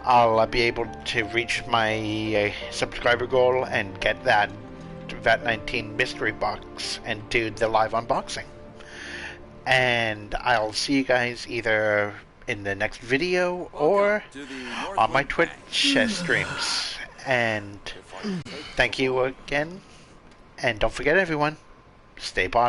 I'll be able to reach my subscriber goal and get that VAT-19 mystery box and do the live unboxing. And I'll see you guys either in the next video or on my Twitch streams. And thank you again. And don't forget, everyone, stay boss.